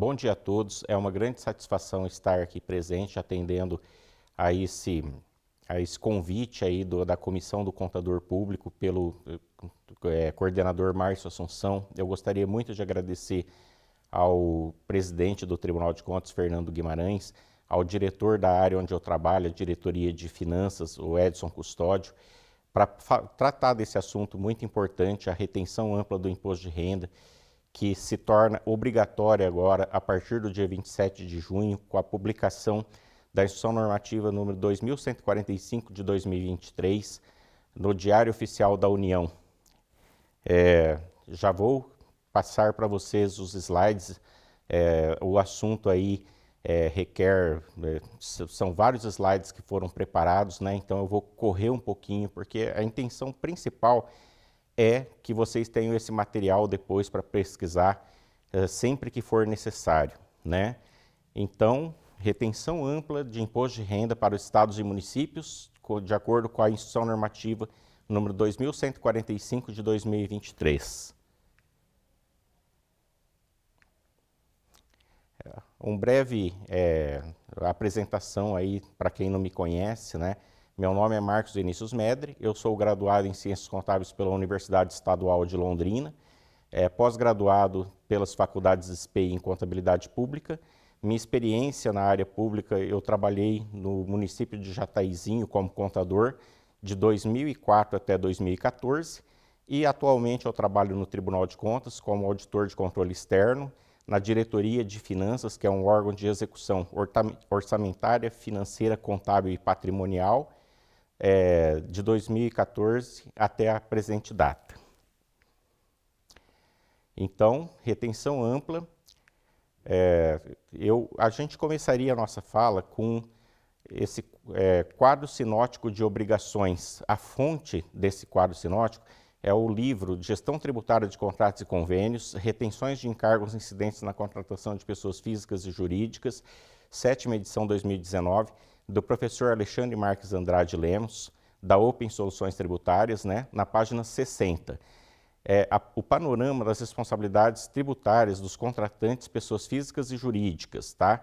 Bom dia a todos, é uma grande satisfação estar aqui presente, atendendo a esse convite aí da Comissão do Contador Público pelo coordenador Márcio Assunção. Eu gostaria muito de agradecer ao presidente do Tribunal de Contas, Fernando Guimarães, ao diretor da área onde eu trabalho, a diretoria de finanças, o Edson Custódio, para tratar desse assunto muito importante, a retenção ampla do imposto de renda, que se torna obrigatória agora a partir do dia 27 de junho, com a publicação da Instrução Normativa número 2145 de 2023, no Diário Oficial da União. Já vou passar para vocês os slides, o assunto aí requer, são vários slides que foram preparados, né? Então eu vou correr um pouquinho, porque a intenção principal é que vocês tenham esse material depois para pesquisar sempre que for necessário, né? Então, retenção ampla de imposto de renda para os estados e municípios, de acordo com a Instrução Normativa número 2145 de 2023. Um breve apresentação aí para quem não me conhece, né? Meu nome é Marcos Vinícius Medri, eu sou graduado em Ciências Contábeis pela Universidade Estadual de Londrina, pós-graduado pelas faculdades SPEI em Contabilidade Pública. Minha experiência na área pública, eu trabalhei no município de Jataizinho como contador de 2004 até 2014 e atualmente eu trabalho no Tribunal de Contas como auditor de controle externo, na diretoria de finanças, que é um órgão de execução orçamentária, financeira, contábil e patrimonial, de 2014 até a presente data. Então, retenção ampla, a gente começaria a nossa fala com esse quadro sinótico de obrigações. A fonte desse quadro sinótico é o livro Gestão Tributária de Contratos e Convênios, Retenções de Encargos Incidentes na Contratação de Pessoas Físicas e Jurídicas, 7ª edição 2019, do professor Alexandre Marques Andrade Lemos, da Open Soluções Tributárias, né, na página 60. O panorama das responsabilidades tributárias dos contratantes, pessoas físicas e jurídicas, tá?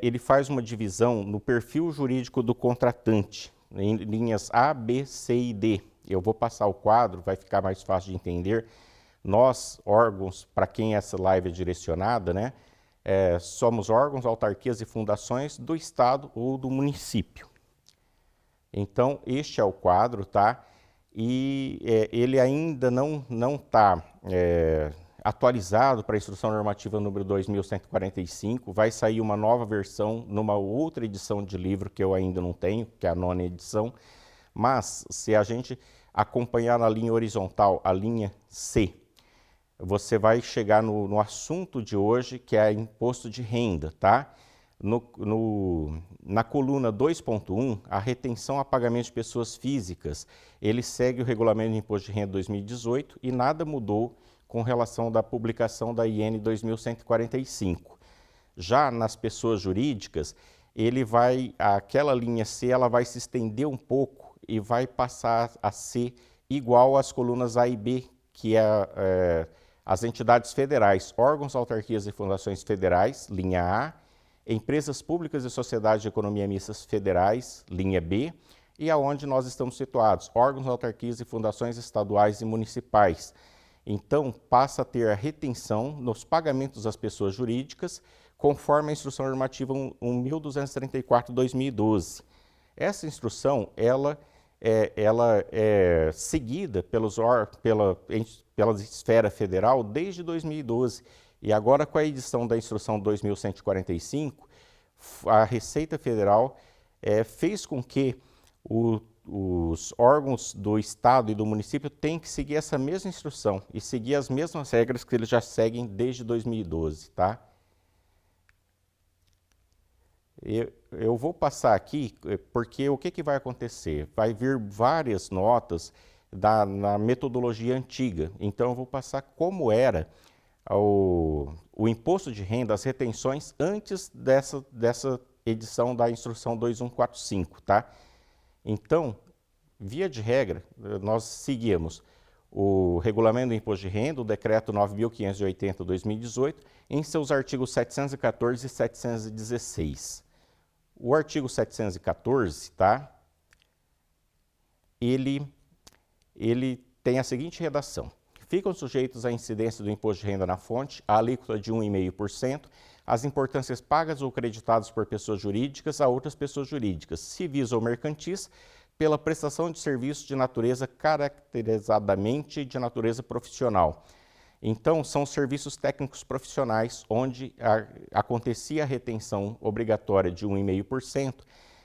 Ele faz uma divisão no perfil jurídico do contratante, em linhas A, B, C e D. Eu vou passar o quadro, vai ficar mais fácil de entender. Nós, órgãos, para quem essa live é direcionada, né, somos órgãos, autarquias e fundações do Estado ou do município. Então, este é o quadro, tá? E ele ainda não está atualizado para a Instrução Normativa número 2145, vai sair uma nova versão numa outra edição de livro que eu ainda não tenho, que é a 9ª edição, mas se a gente acompanhar na linha horizontal, a linha C, você vai chegar no assunto de hoje, que é imposto de renda, tá? Na coluna 2.1, a retenção a pagamento de pessoas físicas, ele segue o Regulamento de Imposto de Renda 2018 e nada mudou com relação da publicação da IN 2145. Já nas pessoas jurídicas, aquela linha C, ela vai se estender um pouco e vai passar a ser igual às colunas A e B, que as entidades federais, órgãos, autarquias e fundações federais, linha A, empresas públicas e sociedades de economia mistas federais, linha B, e aonde nós estamos situados, órgãos, autarquias e fundações estaduais e municipais. Então, passa a ter a retenção nos pagamentos das pessoas jurídicas, conforme a Instrução Normativa 1234/2012. Essa instrução, ela é seguida pela esfera federal desde 2012, e agora com a edição da Instrução 2145, a Receita Federal fez com que os órgãos do Estado e do município tenham que seguir essa mesma instrução e seguir as mesmas regras que eles já seguem desde 2012, tá? Eu vou passar aqui, porque o que vai acontecer? Vai vir várias notas na metodologia antiga, então eu vou passar como era o imposto de renda, as retenções antes dessa edição da Instrução 2145, tá? Então, via de regra, nós seguimos o Regulamento do Imposto de Renda, o Decreto 9.580/2018, em seus artigos 714 e 716. O artigo 714, tá? Ele tem a seguinte redação: ficam sujeitos à incidência do imposto de renda na fonte, a alíquota de 1,5%, as importâncias pagas ou creditadas por pessoas jurídicas a outras pessoas jurídicas, civis ou mercantis, pela prestação de serviços de natureza caracterizadamente de natureza profissional. Então, são serviços técnicos profissionais onde acontecia a retenção obrigatória de 1,5%,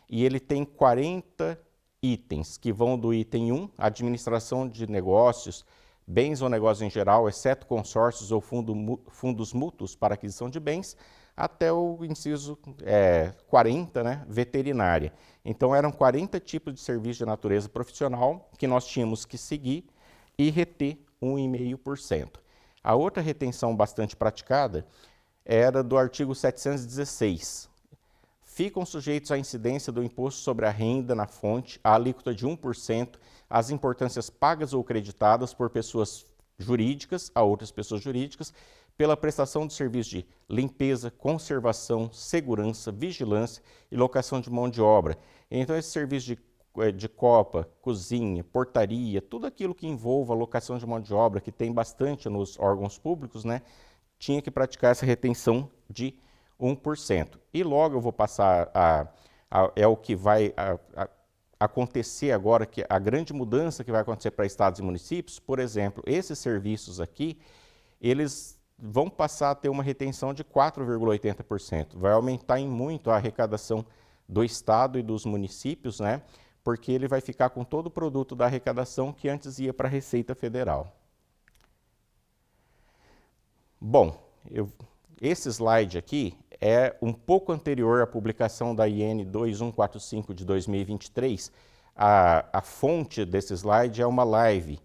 e ele tem 40 itens, que vão do item 1, administração de negócios, bens ou negócios em geral, exceto consórcios ou fundos mútuos para aquisição de bens, até o inciso 40, né, veterinária. Então, eram 40 tipos de serviço de natureza profissional que nós tínhamos que seguir e reter 1,5%. A outra retenção bastante praticada era do artigo 716. Ficam sujeitos à incidência do imposto sobre a renda na fonte, a alíquota de 1%, as importâncias pagas ou creditadas por pessoas jurídicas a outras pessoas jurídicas, pela prestação de serviços de limpeza, conservação, segurança, vigilância e locação de mão de obra. Então, esse serviço de copa, cozinha, portaria, tudo aquilo que envolva a locação de mão de obra, que tem bastante nos órgãos públicos, né, tinha que praticar essa retenção de 1%. E logo eu vou passar é o que vai acontecer agora, que a grande mudança que vai acontecer para estados e municípios. Por exemplo, esses serviços aqui, eles vão passar a ter uma retenção de 4,80%. Vai aumentar em muito a arrecadação do estado e dos municípios, né? Porque ele vai ficar com todo o produto da arrecadação que antes ia para a Receita Federal. Bom, esse slide aqui é um pouco anterior à publicação da IN 2145 de 2023. A fonte desse slide é uma live.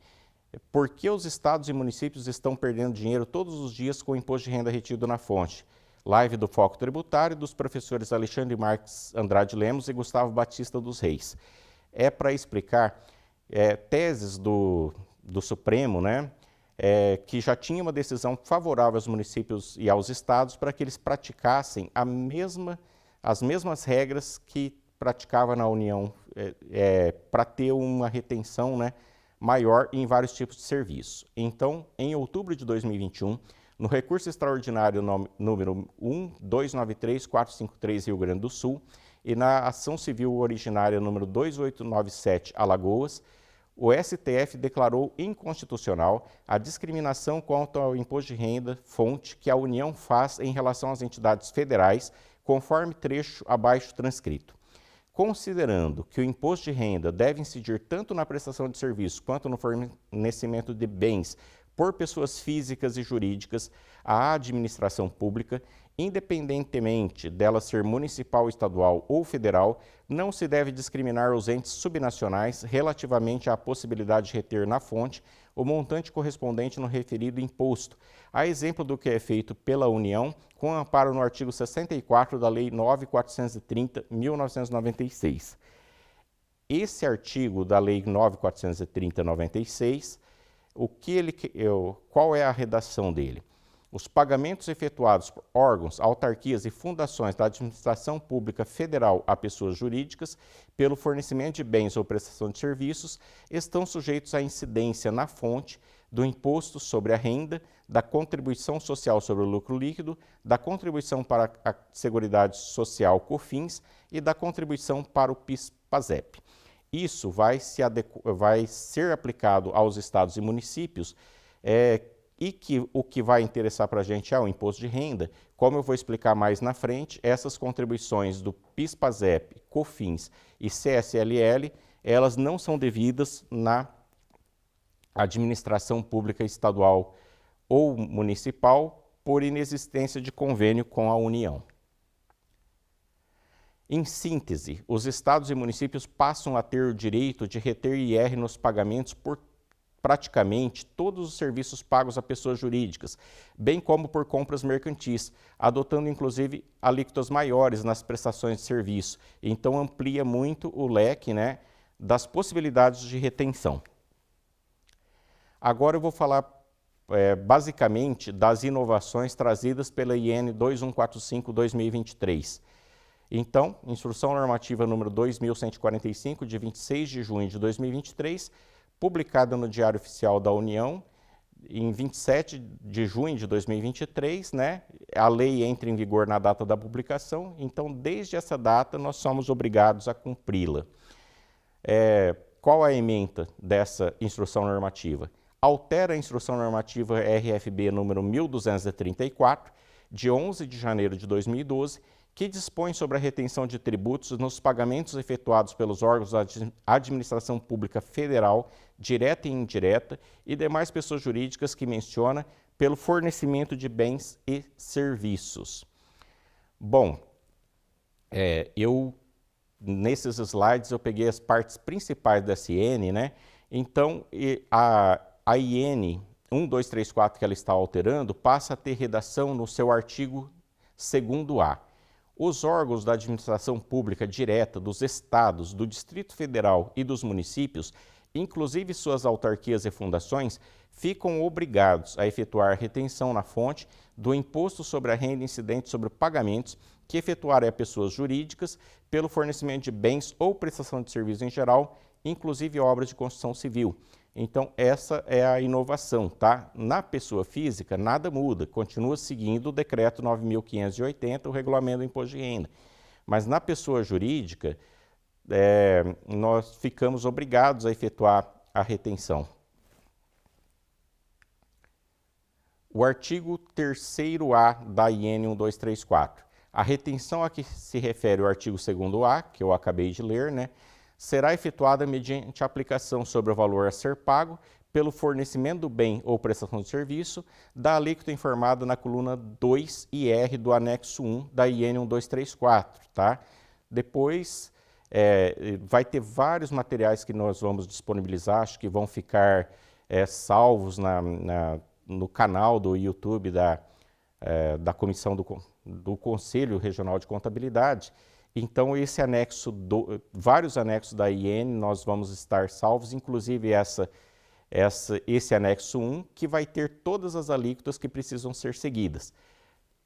Por que os estados e municípios estão perdendo dinheiro todos os dias com o imposto de renda retido na fonte? Live do Foco Tributário dos professores Alexandre Marques Andrade Lemos e Gustavo Batista dos Reis. É para explicar teses do Supremo, né, que já tinha uma decisão favorável aos municípios e aos estados para que eles praticassem as mesmas regras que praticava na União, para ter uma retenção, né, maior em vários tipos de serviço. Então, em outubro de 2021, no recurso extraordinário número 1293453 Rio Grande do Sul e na ação civil originária número 2897 Alagoas, o STF declarou inconstitucional a discriminação quanto ao imposto de renda fonte que a União faz em relação às entidades federais, conforme trecho abaixo transcrito. Considerando que o imposto de renda deve incidir tanto na prestação de serviços quanto no fornecimento de bens por pessoas físicas e jurídicas à administração pública, independentemente dela ser municipal, estadual ou federal, não se deve discriminar os entes subnacionais relativamente à possibilidade de reter na fonte o montante correspondente no referido imposto, a exemplo do que é feito pela União, com amparo no artigo 64 da Lei 9.430/1996. Esse artigo da Lei 9.430/96, qual é a redação dele? Os pagamentos efetuados por órgãos, autarquias e fundações da administração pública federal a pessoas jurídicas pelo fornecimento de bens ou prestação de serviços estão sujeitos à incidência na fonte do imposto sobre a renda, da contribuição social sobre o lucro líquido, da contribuição para a Seguridade Social COFINS e da contribuição para o PIS/PASEP. Isso vai ser aplicado aos estados e municípios, e que o que vai interessar para a gente é o imposto de renda. Como eu vou explicar mais na frente, essas contribuições do PIS/PASEP, COFINS e CSLL, elas não são devidas na administração pública estadual ou municipal por inexistência de convênio com a União. Em síntese, os estados e municípios passam a ter o direito de reter IR nos pagamentos por praticamente todos os serviços pagos a pessoas jurídicas, bem como por compras mercantis, adotando inclusive alíquotas maiores nas prestações de serviço. Então amplia muito o leque, né, das possibilidades de retenção. Agora eu vou falar basicamente das inovações trazidas pela IN 2145/2023. Então, Instrução Normativa número 2145, de 26 de junho de 2023, publicada no Diário Oficial da União, em 27 de junho de 2023, né? A lei entra em vigor na data da publicação, então, desde essa data, nós somos obrigados a cumpri-la. Qual a ementa dessa instrução normativa? Altera a Instrução Normativa RFB número 1234, de 11 de janeiro de 2012, que dispõe sobre a retenção de tributos nos pagamentos efetuados pelos órgãos da administração pública federal, direta e indireta, e demais pessoas jurídicas que menciona pelo fornecimento de bens e serviços. Bom, nesses slides eu peguei as partes principais dessa IN, né? Então, a IN 1234 que ela está alterando passa a ter redação no seu artigo 2º-A. Os órgãos da administração pública direta dos estados, do Distrito Federal e dos municípios, inclusive suas autarquias e fundações, ficam obrigados a efetuar retenção na fonte do Imposto sobre a Renda incidente sobre pagamentos que efetuarem a pessoas jurídicas pelo fornecimento de bens ou prestação de serviços em geral, inclusive obras de construção civil. Então, essa é a inovação, tá? Na pessoa física, nada muda, continua seguindo o Decreto 9.580, o Regulamento do Imposto de Renda. Mas na pessoa jurídica, nós ficamos obrigados a efetuar a retenção. O artigo 3º-A da IN 1234. A retenção a que se refere o artigo 2º-A, que eu acabei de ler, né? Será efetuada mediante aplicação sobre o valor a ser pago pelo fornecimento do bem ou prestação de serviço da alíquota informada na coluna 2 e R do anexo 1 da IN 1234, tá? Depois vai ter vários materiais que nós vamos disponibilizar, acho que vão ficar salvos no canal do YouTube da Comissão do Conselho Regional de Contabilidade. Então, vários anexos da IN nós vamos estar salvos, inclusive esse anexo 1, que vai ter todas as alíquotas que precisam ser seguidas,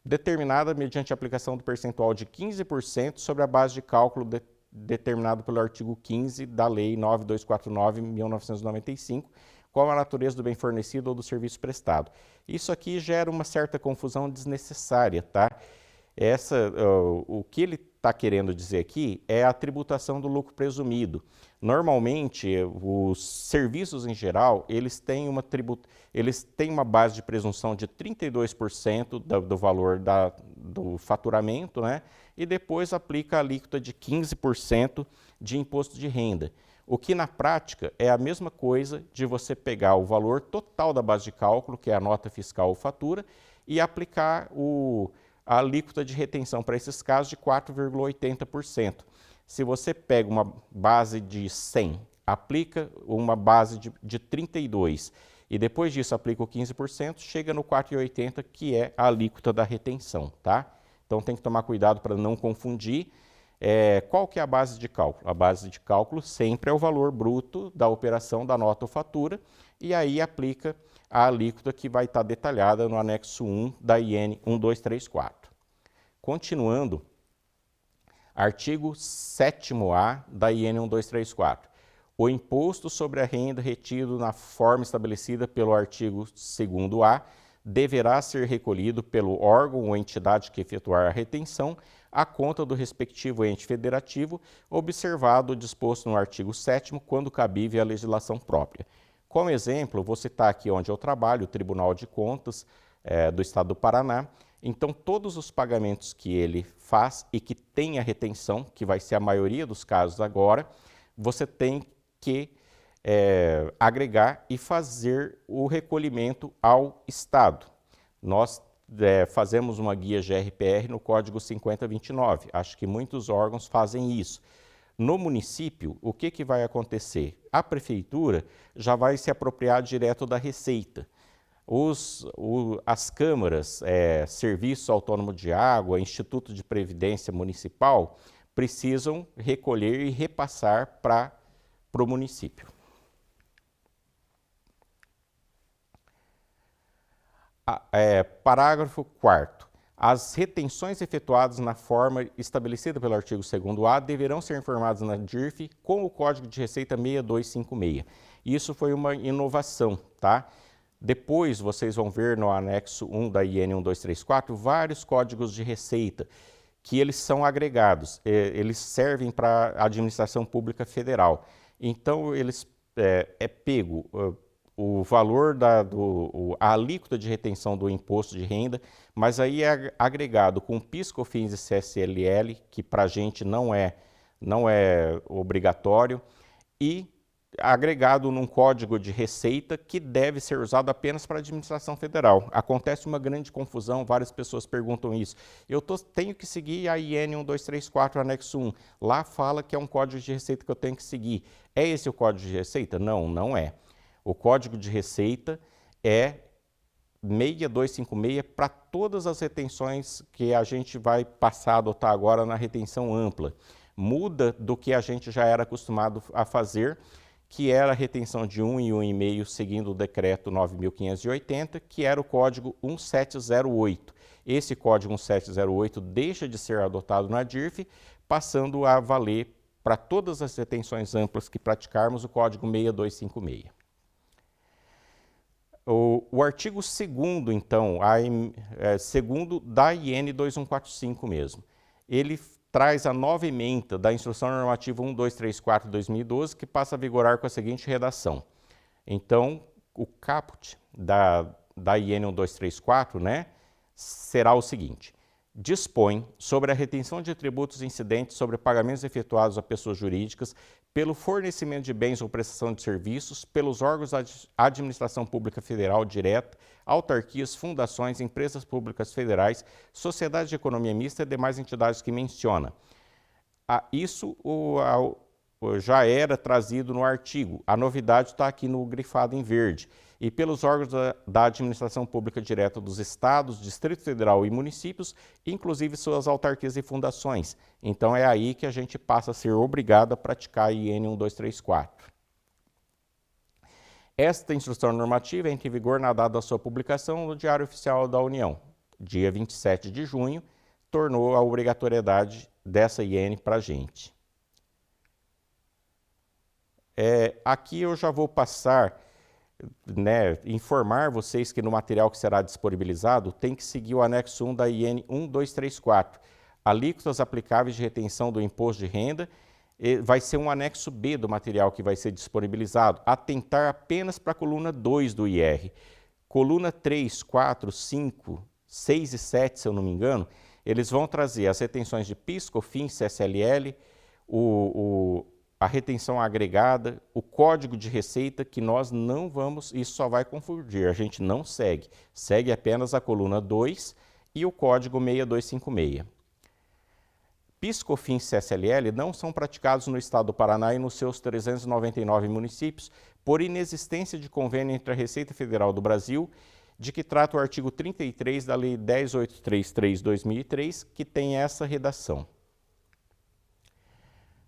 determinada mediante a aplicação do percentual de 15% sobre a base de cálculo determinado pelo artigo 15 da Lei 9249/1995, qual a natureza do bem fornecido ou do serviço prestado. Isso aqui gera uma certa confusão desnecessária, tá? O que ele está querendo dizer aqui é a tributação do lucro presumido. Normalmente, os serviços em geral, eles têm uma base de presunção de 32% do valor do faturamento, né? E depois aplica a alíquota de 15% de imposto de renda. O que na prática é a mesma coisa de você pegar o valor total da base de cálculo, que é a nota fiscal ou fatura, e aplicar a alíquota de retenção para esses casos de 4,80%. Se você pega uma base de 100, aplica uma base de 32 e depois disso aplica o 15%, chega no 4,80, que é a alíquota da retenção, tá? Então tem que tomar cuidado para não confundir. Qual que é a base de cálculo? A base de cálculo sempre é o valor bruto da operação da nota ou fatura, e aí aplica a alíquota que vai estar detalhada no anexo 1 da IN 1234. Continuando, artigo 7º-A da IN 1234. O imposto sobre a renda retido na forma estabelecida pelo artigo 2º-A deverá ser recolhido pelo órgão ou entidade que efetuar a retenção à conta do respectivo ente federativo, observado o disposto no artigo 7º, quando cabível a legislação própria. Como exemplo, vou citar aqui onde eu trabalho, o Tribunal de Contas do Estado do Paraná. Então, todos os pagamentos que ele faz e que tem a retenção, que vai ser a maioria dos casos agora, você tem que agregar e fazer o recolhimento ao Estado. Nós fazemos uma guia GRPR no Código 5029. Acho que muitos órgãos fazem isso. No município, o que vai acontecer? A prefeitura já vai se apropriar direto da receita. As câmaras, Serviço Autônomo de Água, Instituto de Previdência Municipal, precisam recolher e repassar para o município. Parágrafo 4º. As retenções efetuadas na forma estabelecida pelo artigo 2º-A deverão ser informadas na DIRF com o Código de Receita 6256. Isso foi uma inovação, tá? Depois vocês vão ver no anexo 1 da IN 1234 vários códigos de receita que eles são agregados, eles servem para a administração pública federal. Então, é pego o valor a alíquota de retenção do imposto de renda, mas aí é agregado com PIS, COFINS e CSLL, que para a gente não é obrigatório, e agregado num código de receita que deve ser usado apenas para a administração federal. Acontece uma grande confusão, várias pessoas perguntam isso. Tenho que seguir a IN 1234, anexo 1. Lá fala que é um código de receita que eu tenho que seguir. É esse o código de receita? Não, não é. O código de receita é 6256 para todas as retenções que a gente vai passar a adotar agora na retenção ampla. Muda do que a gente já era acostumado a fazer, que era a retenção de 1 e 1,5 seguindo o decreto 9.580, que era o código 1708. Esse código 1708 deixa de ser adotado na DIRF, passando a valer para todas as retenções amplas que praticarmos o código 6256. O artigo 2º, então, segundo da IN 2145 mesmo, ele traz a nova ementa da Instrução Normativa 1234/2012, que passa a vigorar com a seguinte redação. Então, o caput da IN 1234, né, será o seguinte: dispõe sobre a retenção de tributos incidentes sobre pagamentos efetuados a pessoas jurídicas pelo fornecimento de bens ou prestação de serviços pelos órgãos da administração pública federal direta, autarquias, fundações, empresas públicas federais, sociedades de economia mista e demais entidades que menciona. Isso já era trazido no artigo. A novidade está aqui no grifado em verde. E pelos órgãos da administração pública direta dos estados, Distrito Federal e municípios, inclusive suas autarquias e fundações. Então é aí que a gente passa a ser obrigado a praticar a IN 1234. Esta instrução normativa entra em vigor na data da sua publicação no Diário Oficial da União. Dia 27 de junho, tornou a obrigatoriedade dessa IN para a gente. Aqui eu já vou passar, informar vocês que no material que será disponibilizado tem que seguir o anexo 1 da IN 1234. Alíquotas aplicáveis de retenção do imposto de renda, vai ser um anexo B do material que vai ser disponibilizado, atentar apenas para a coluna 2 do IR. Coluna 3, 4, 5, 6 e 7, se eu não me engano, eles vão trazer as retenções de PIS, COFINS, CSLL, a retenção agregada, o código de receita, que nós não vamos, isso só vai confundir, a gente não segue. Segue apenas a coluna 2 e o código 6256. PIS, COFINS e CSLL não são praticados no estado do Paraná e nos seus 399 municípios por inexistência de convênio entre a Receita Federal do Brasil, de que trata o artigo 33 da Lei 10.833/2003, que tem essa redação.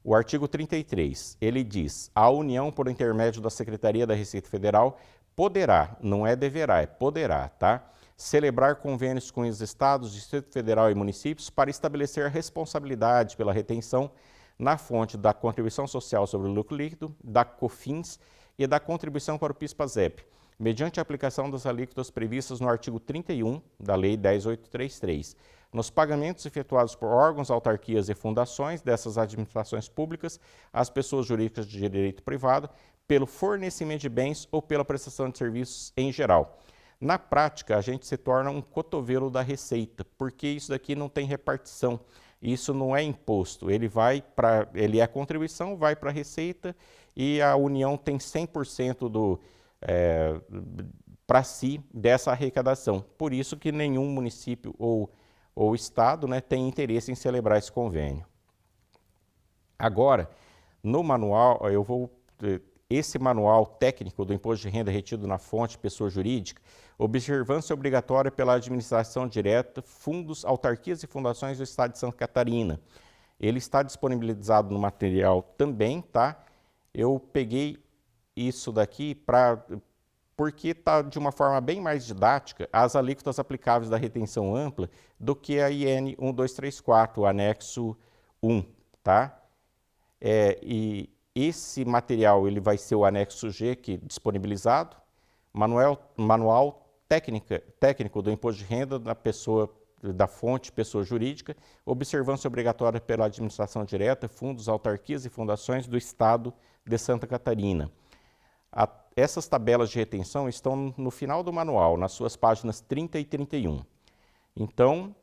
O artigo 33, ele diz: a União, por intermédio da Secretaria da Receita Federal, poderá, não é deverá, é poderá, tá? Celebrar convênios com os estados, Distrito Federal e municípios para estabelecer a responsabilidade pela retenção na fonte da contribuição social sobre o lucro líquido, da COFINS e da contribuição para o PIS/PASEP, mediante a aplicação das alíquotas previstas no artigo 31 da Lei 10.833. Nos pagamentos efetuados por órgãos, autarquias e fundações dessas administrações públicas, às pessoas jurídicas de direito privado, pelo fornecimento de bens ou pela prestação de serviços em geral. Na prática, a gente se torna um cotovelo da Receita, porque isso daqui não tem repartição, isso não é imposto, ele é contribuição, vai para a Receita e a União tem 100% para si dessa arrecadação. Por isso que nenhum município ou Estado tem interesse em celebrar esse convênio. Agora, no manual, esse manual técnico do imposto de renda retido na fonte pessoa jurídica, observância obrigatória pela administração direta, fundos, autarquias e fundações do Estado de Santa Catarina. Ele está disponibilizado no material também, tá? Eu peguei isso daqui para porque está de uma forma bem mais didática as alíquotas aplicáveis da retenção ampla do que a IN 1234, o anexo 1, tá? E esse material ele vai ser o anexo G que disponibilizado, manual técnico do imposto de renda da fonte pessoa jurídica, observância obrigatória pela administração direta, fundos, autarquias e fundações do Estado de Santa Catarina. Essas tabelas de retenção estão no final do manual, nas suas páginas 30 e 31. Então,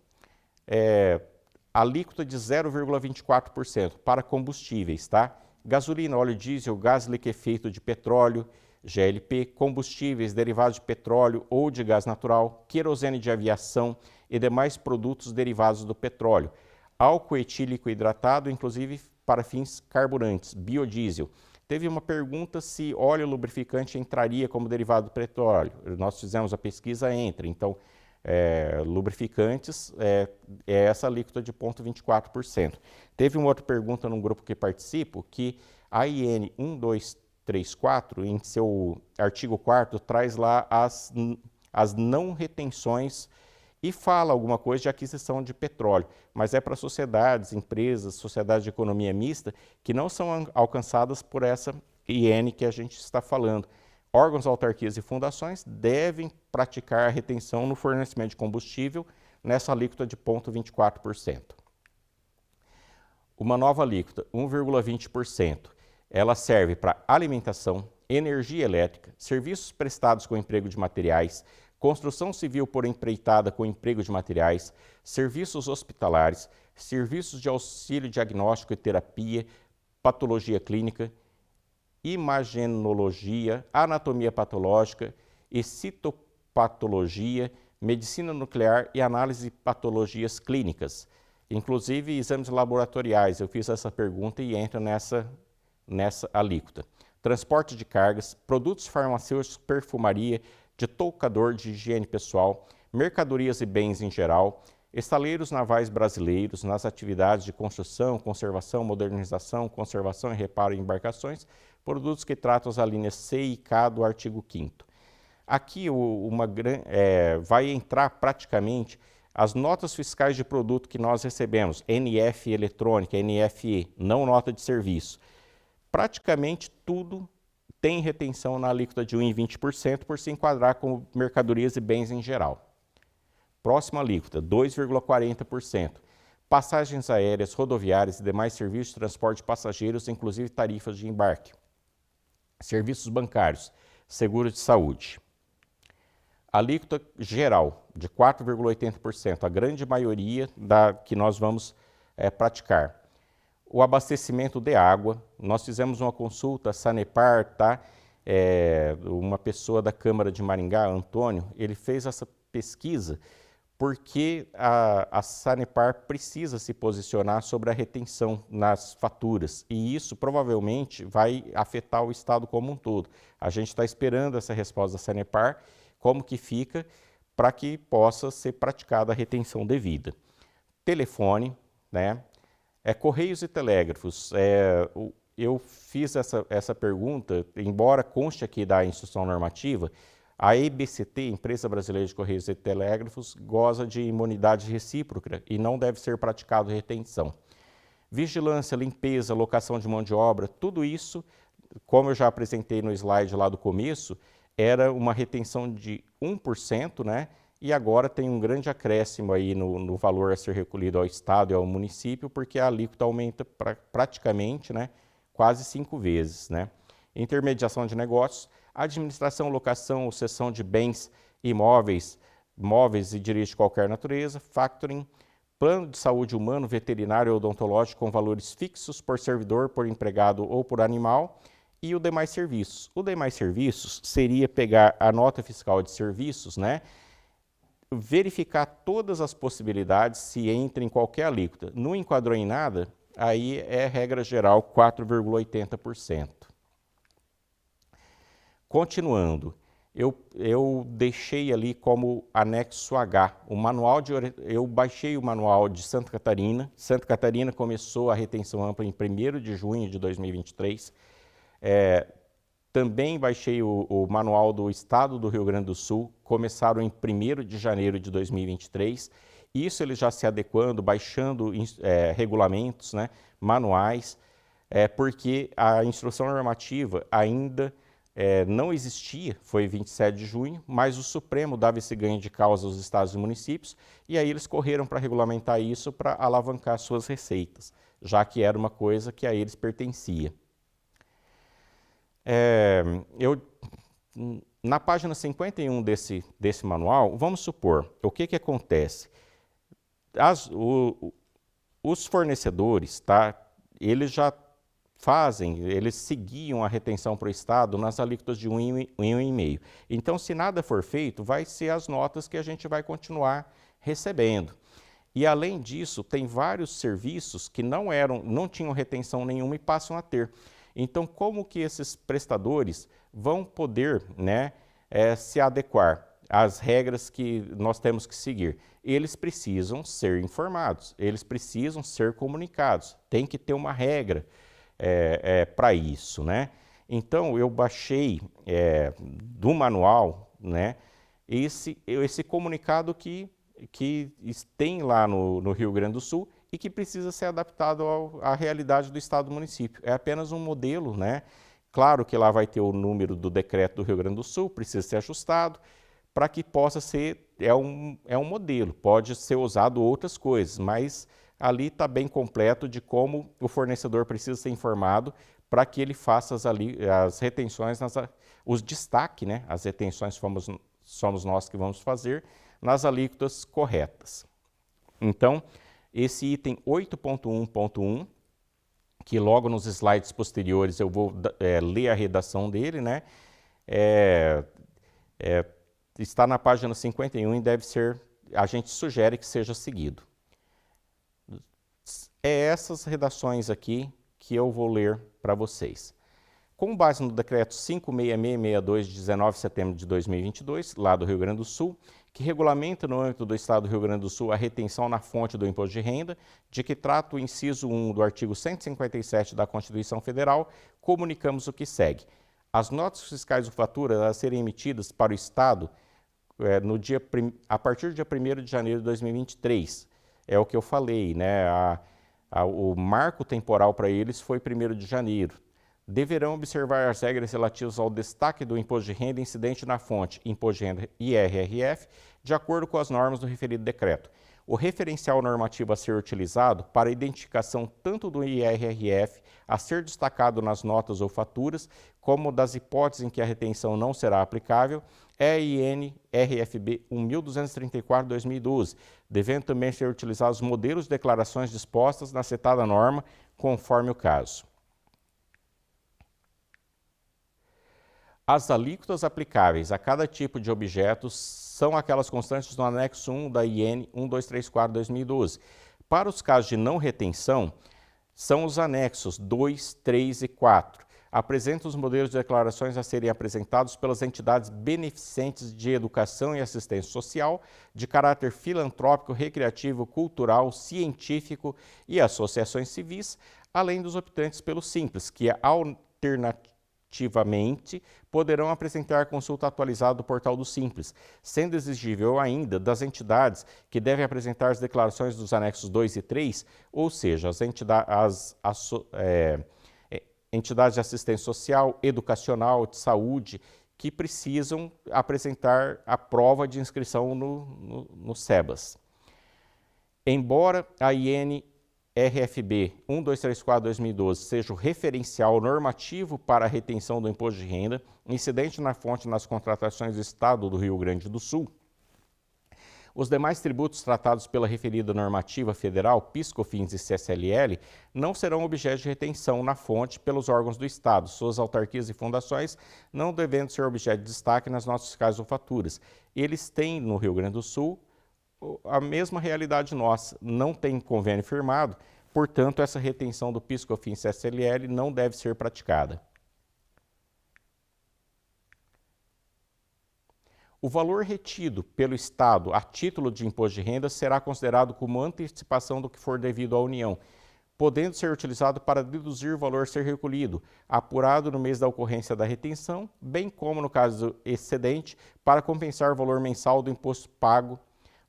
alíquota de 0,24% para combustíveis, tá? Gasolina, óleo diesel, gás liquefeito de petróleo, GLP, combustíveis derivados de petróleo ou de gás natural, querosene de aviação e demais produtos derivados do petróleo, álcool etílico hidratado, inclusive para fins carburantes, biodiesel. Teve uma pergunta se óleo lubrificante entraria como derivado do petróleo. Nós fizemos a pesquisa, entra. Então, lubrificantes é essa alíquota de 0,24%. Teve uma outra pergunta num grupo que participo, que a IN 1234, em seu artigo 4º, traz lá as não retenções e fala alguma coisa de aquisição de petróleo, mas é para sociedades, empresas, sociedades de economia mista que não são alcançadas por essa IN que a gente está falando. Órgãos, autarquias e fundações devem praticar a retenção no fornecimento de combustível nessa alíquota de 0,24%. Uma nova alíquota, 1,20%, ela serve para alimentação, energia elétrica, serviços prestados com emprego de materiais, construção civil por empreitada com emprego de materiais, serviços hospitalares, serviços de auxílio diagnóstico e terapia, patologia clínica, imagenologia, anatomia patológica e citopatologia, medicina nuclear e análise de patologias clínicas, inclusive exames laboratoriais. Eu fiz essa pergunta e entra nessa alíquota. Transporte de cargas, produtos farmacêuticos, perfumaria, de toucador de higiene pessoal, mercadorias e bens em geral, estaleiros navais brasileiros nas atividades de construção, conservação, modernização, conservação e reparo em embarcações, produtos que tratam as alíneas C e K do artigo 5º. Aqui vai entrar praticamente as notas fiscais de produto que nós recebemos, NF eletrônica, NFE, não nota de serviço. Praticamente tudo tem retenção na alíquota de 1,20% por se enquadrar como mercadorias e bens em geral. Próxima alíquota, 2,40%. Passagens aéreas, rodoviárias e demais serviços de transporte de passageiros, inclusive tarifas de embarque. Serviços bancários, seguro de saúde. Alíquota geral, de 4,80%, a grande maioria que nós vamos praticar. O abastecimento de água, nós fizemos uma consulta, Sanepar, tá? Uma pessoa da Câmara de Maringá, Antônio, ele fez essa pesquisa porque a Sanepar precisa se posicionar sobre a retenção nas faturas e isso provavelmente vai afetar o Estado como um todo. A gente está esperando essa resposta da Sanepar, como que fica, para que possa ser praticada a retenção devida. Telefone, né? Correios e telégrafos, eu fiz essa pergunta, embora conste aqui da instrução normativa, a EBCT, Empresa Brasileira de Correios e Telégrafos, goza de imunidade recíproca e não deve ser praticado retenção. Vigilância, limpeza, locação de mão de obra, tudo isso, como eu já apresentei no slide lá do começo, era uma retenção de 1%, né? E agora tem um grande acréscimo aí no valor a ser recolhido ao Estado e ao município, porque a alíquota aumenta praticamente, né, quase 5 vezes. Né? Intermediação de negócios, administração, locação ou cessão de bens imóveis, móveis e direitos de qualquer natureza, factoring, plano de saúde humano, veterinário ou odontológico com valores fixos por servidor, por empregado ou por animal, e o demais serviços. O demais serviços seria pegar a nota fiscal de serviços, né, verificar todas as possibilidades se entra em qualquer alíquota. Não enquadrou em nada, aí é regra geral 4,80%. Continuando, eu deixei ali como anexo H, eu baixei o manual de Santa Catarina. Santa Catarina começou a retenção ampla em 1º de junho de 2023. Também baixei o manual do Estado do Rio Grande do Sul, começaram em 1º de janeiro de 2023. Isso ele já se adequando, baixando regulamentos, né, manuais, porque a instrução normativa ainda não existia, foi 27 de junho, mas o Supremo dava esse ganho de causa aos estados e municípios, e aí eles correram para regulamentar isso para alavancar suas receitas, já que era uma coisa que a eles pertencia. Na página 51 desse manual, vamos supor, o que acontece? Os fornecedores, tá, eles já eles seguiam a retenção para o Estado nas alíquotas de 1,5. Então, se nada for feito, vai ser as notas que a gente vai continuar recebendo. E, além disso, tem vários serviços que não tinham retenção nenhuma e passam a ter. Então, como que esses prestadores vão poder, né, se adequar às regras que nós temos que seguir? Eles precisam ser informados, eles precisam ser comunicados, tem que ter uma regra para isso, né? Então, eu baixei do manual, né, esse comunicado que tem lá no Rio Grande do Sul e que precisa ser adaptado à realidade do Estado e do município. É apenas um modelo, né? Claro que lá vai ter o número do decreto do Rio Grande do Sul, precisa ser ajustado para que possa ser, é um modelo, pode ser usado outras coisas, mas ali está bem completo de como o fornecedor precisa ser informado para que ele faça as retenções, os destaque, né? As retenções somos nós que vamos fazer nas alíquotas corretas. Então, esse item 8.1.1, que logo nos slides posteriores eu vou ler a redação dele, né? Está na página 51 e a gente sugere que seja seguido. Essas redações aqui que eu vou ler para vocês. Com base no decreto 56662 de 19 de setembro de 2022, lá do Rio Grande do Sul, que regulamenta no âmbito do Estado do Rio Grande do Sul a retenção na fonte do imposto de renda, de que trata o inciso 1 do artigo 157 da Constituição Federal, comunicamos o que segue. As notas fiscais ou faturas a serem emitidas para o Estado a partir do dia 1º de janeiro de 2023. É o que eu falei, né? O marco temporal para eles foi 1º de janeiro. Deverão observar as regras relativas ao destaque do imposto de renda incidente na fonte imposto de renda IRRF, de acordo com as normas do referido decreto. O referencial normativo a ser utilizado para a identificação tanto do IRRF a ser destacado nas notas ou faturas, como das hipóteses em que a retenção não será aplicável, é a IN-RFB 1234/2012, devendo também ser utilizados os modelos de declarações dispostas na citada norma, conforme o caso. As alíquotas aplicáveis a cada tipo de objetos são aquelas constantes no anexo 1 da IN 1234/2012. Para os casos de não retenção, são os anexos 2, 3 e 4. Apresentam os modelos de declarações a serem apresentados pelas entidades beneficentes de educação e assistência social, de caráter filantrópico, recreativo, cultural, científico e associações civis, além dos optantes pelo Simples, que alternativamente poderão apresentar consulta atualizada do portal do Simples, sendo exigível ainda das entidades que devem apresentar as declarações dos anexos 2 e 3, ou seja, entidades de assistência social, educacional, de saúde, que precisam apresentar a prova de inscrição no SEBAS. Embora a IN-RFB 1234/2012 seja o referencial normativo para a retenção do imposto de renda incidente na fonte nas contratações do Estado do Rio Grande do Sul, os demais tributos tratados pela referida normativa federal, PIS, COFINS e CSLL, não serão objeto de retenção na fonte pelos órgãos do Estado, suas autarquias e fundações, não devendo ser objeto de destaque nas notas fiscais ou faturas. Eles têm, no Rio Grande do Sul, a mesma realidade nossa, não tem convênio firmado, portanto, essa retenção do PIS, COFINS e CSLL não deve ser praticada. O valor retido pelo Estado a título de imposto de renda será considerado como antecipação do que for devido à União. podendo ser utilizado para deduzir o valor a ser recolhido, apurado no mês da ocorrência da retenção, bem como, no caso excedente, para compensar o valor mensal do imposto pago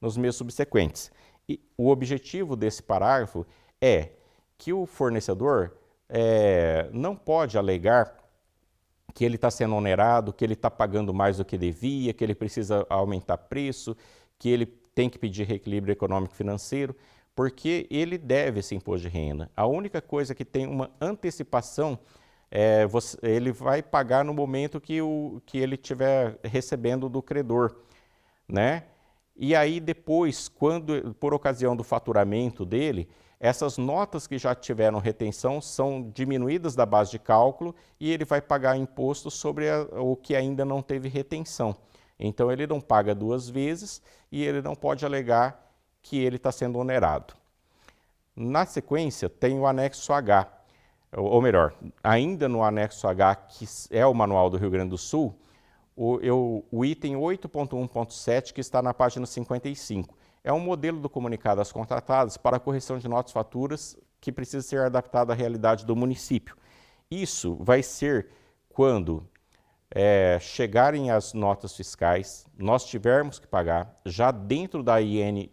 nos meses subsequentes. E o objetivo desse parágrafo é que o fornecedor não pode alegar que ele está sendo onerado, que ele está pagando mais do que devia, que ele precisa aumentar preço, que ele tem que pedir reequilíbrio econômico financeiro, porque ele deve esse imposto de renda. A única coisa que tem uma antecipação ele vai pagar no momento que ele estiver recebendo do credor, né? E aí depois, quando por ocasião do faturamento dele, essas notas que já tiveram retenção são diminuídas da base de cálculo e ele vai pagar imposto sobre o que ainda não teve retenção. Então ele não paga duas vezes e ele não pode alegar que ele está sendo onerado. Na sequência tem o anexo H, ou melhor, ainda no anexo H, que é o Manual do Rio Grande do Sul, o item 8.1.7, que está na página 55. É um modelo do comunicado às contratadas para a correção de notas faturas que precisa ser adaptado à realidade do município. Isso vai ser quando chegarem as notas fiscais, nós tivermos que pagar já dentro da IN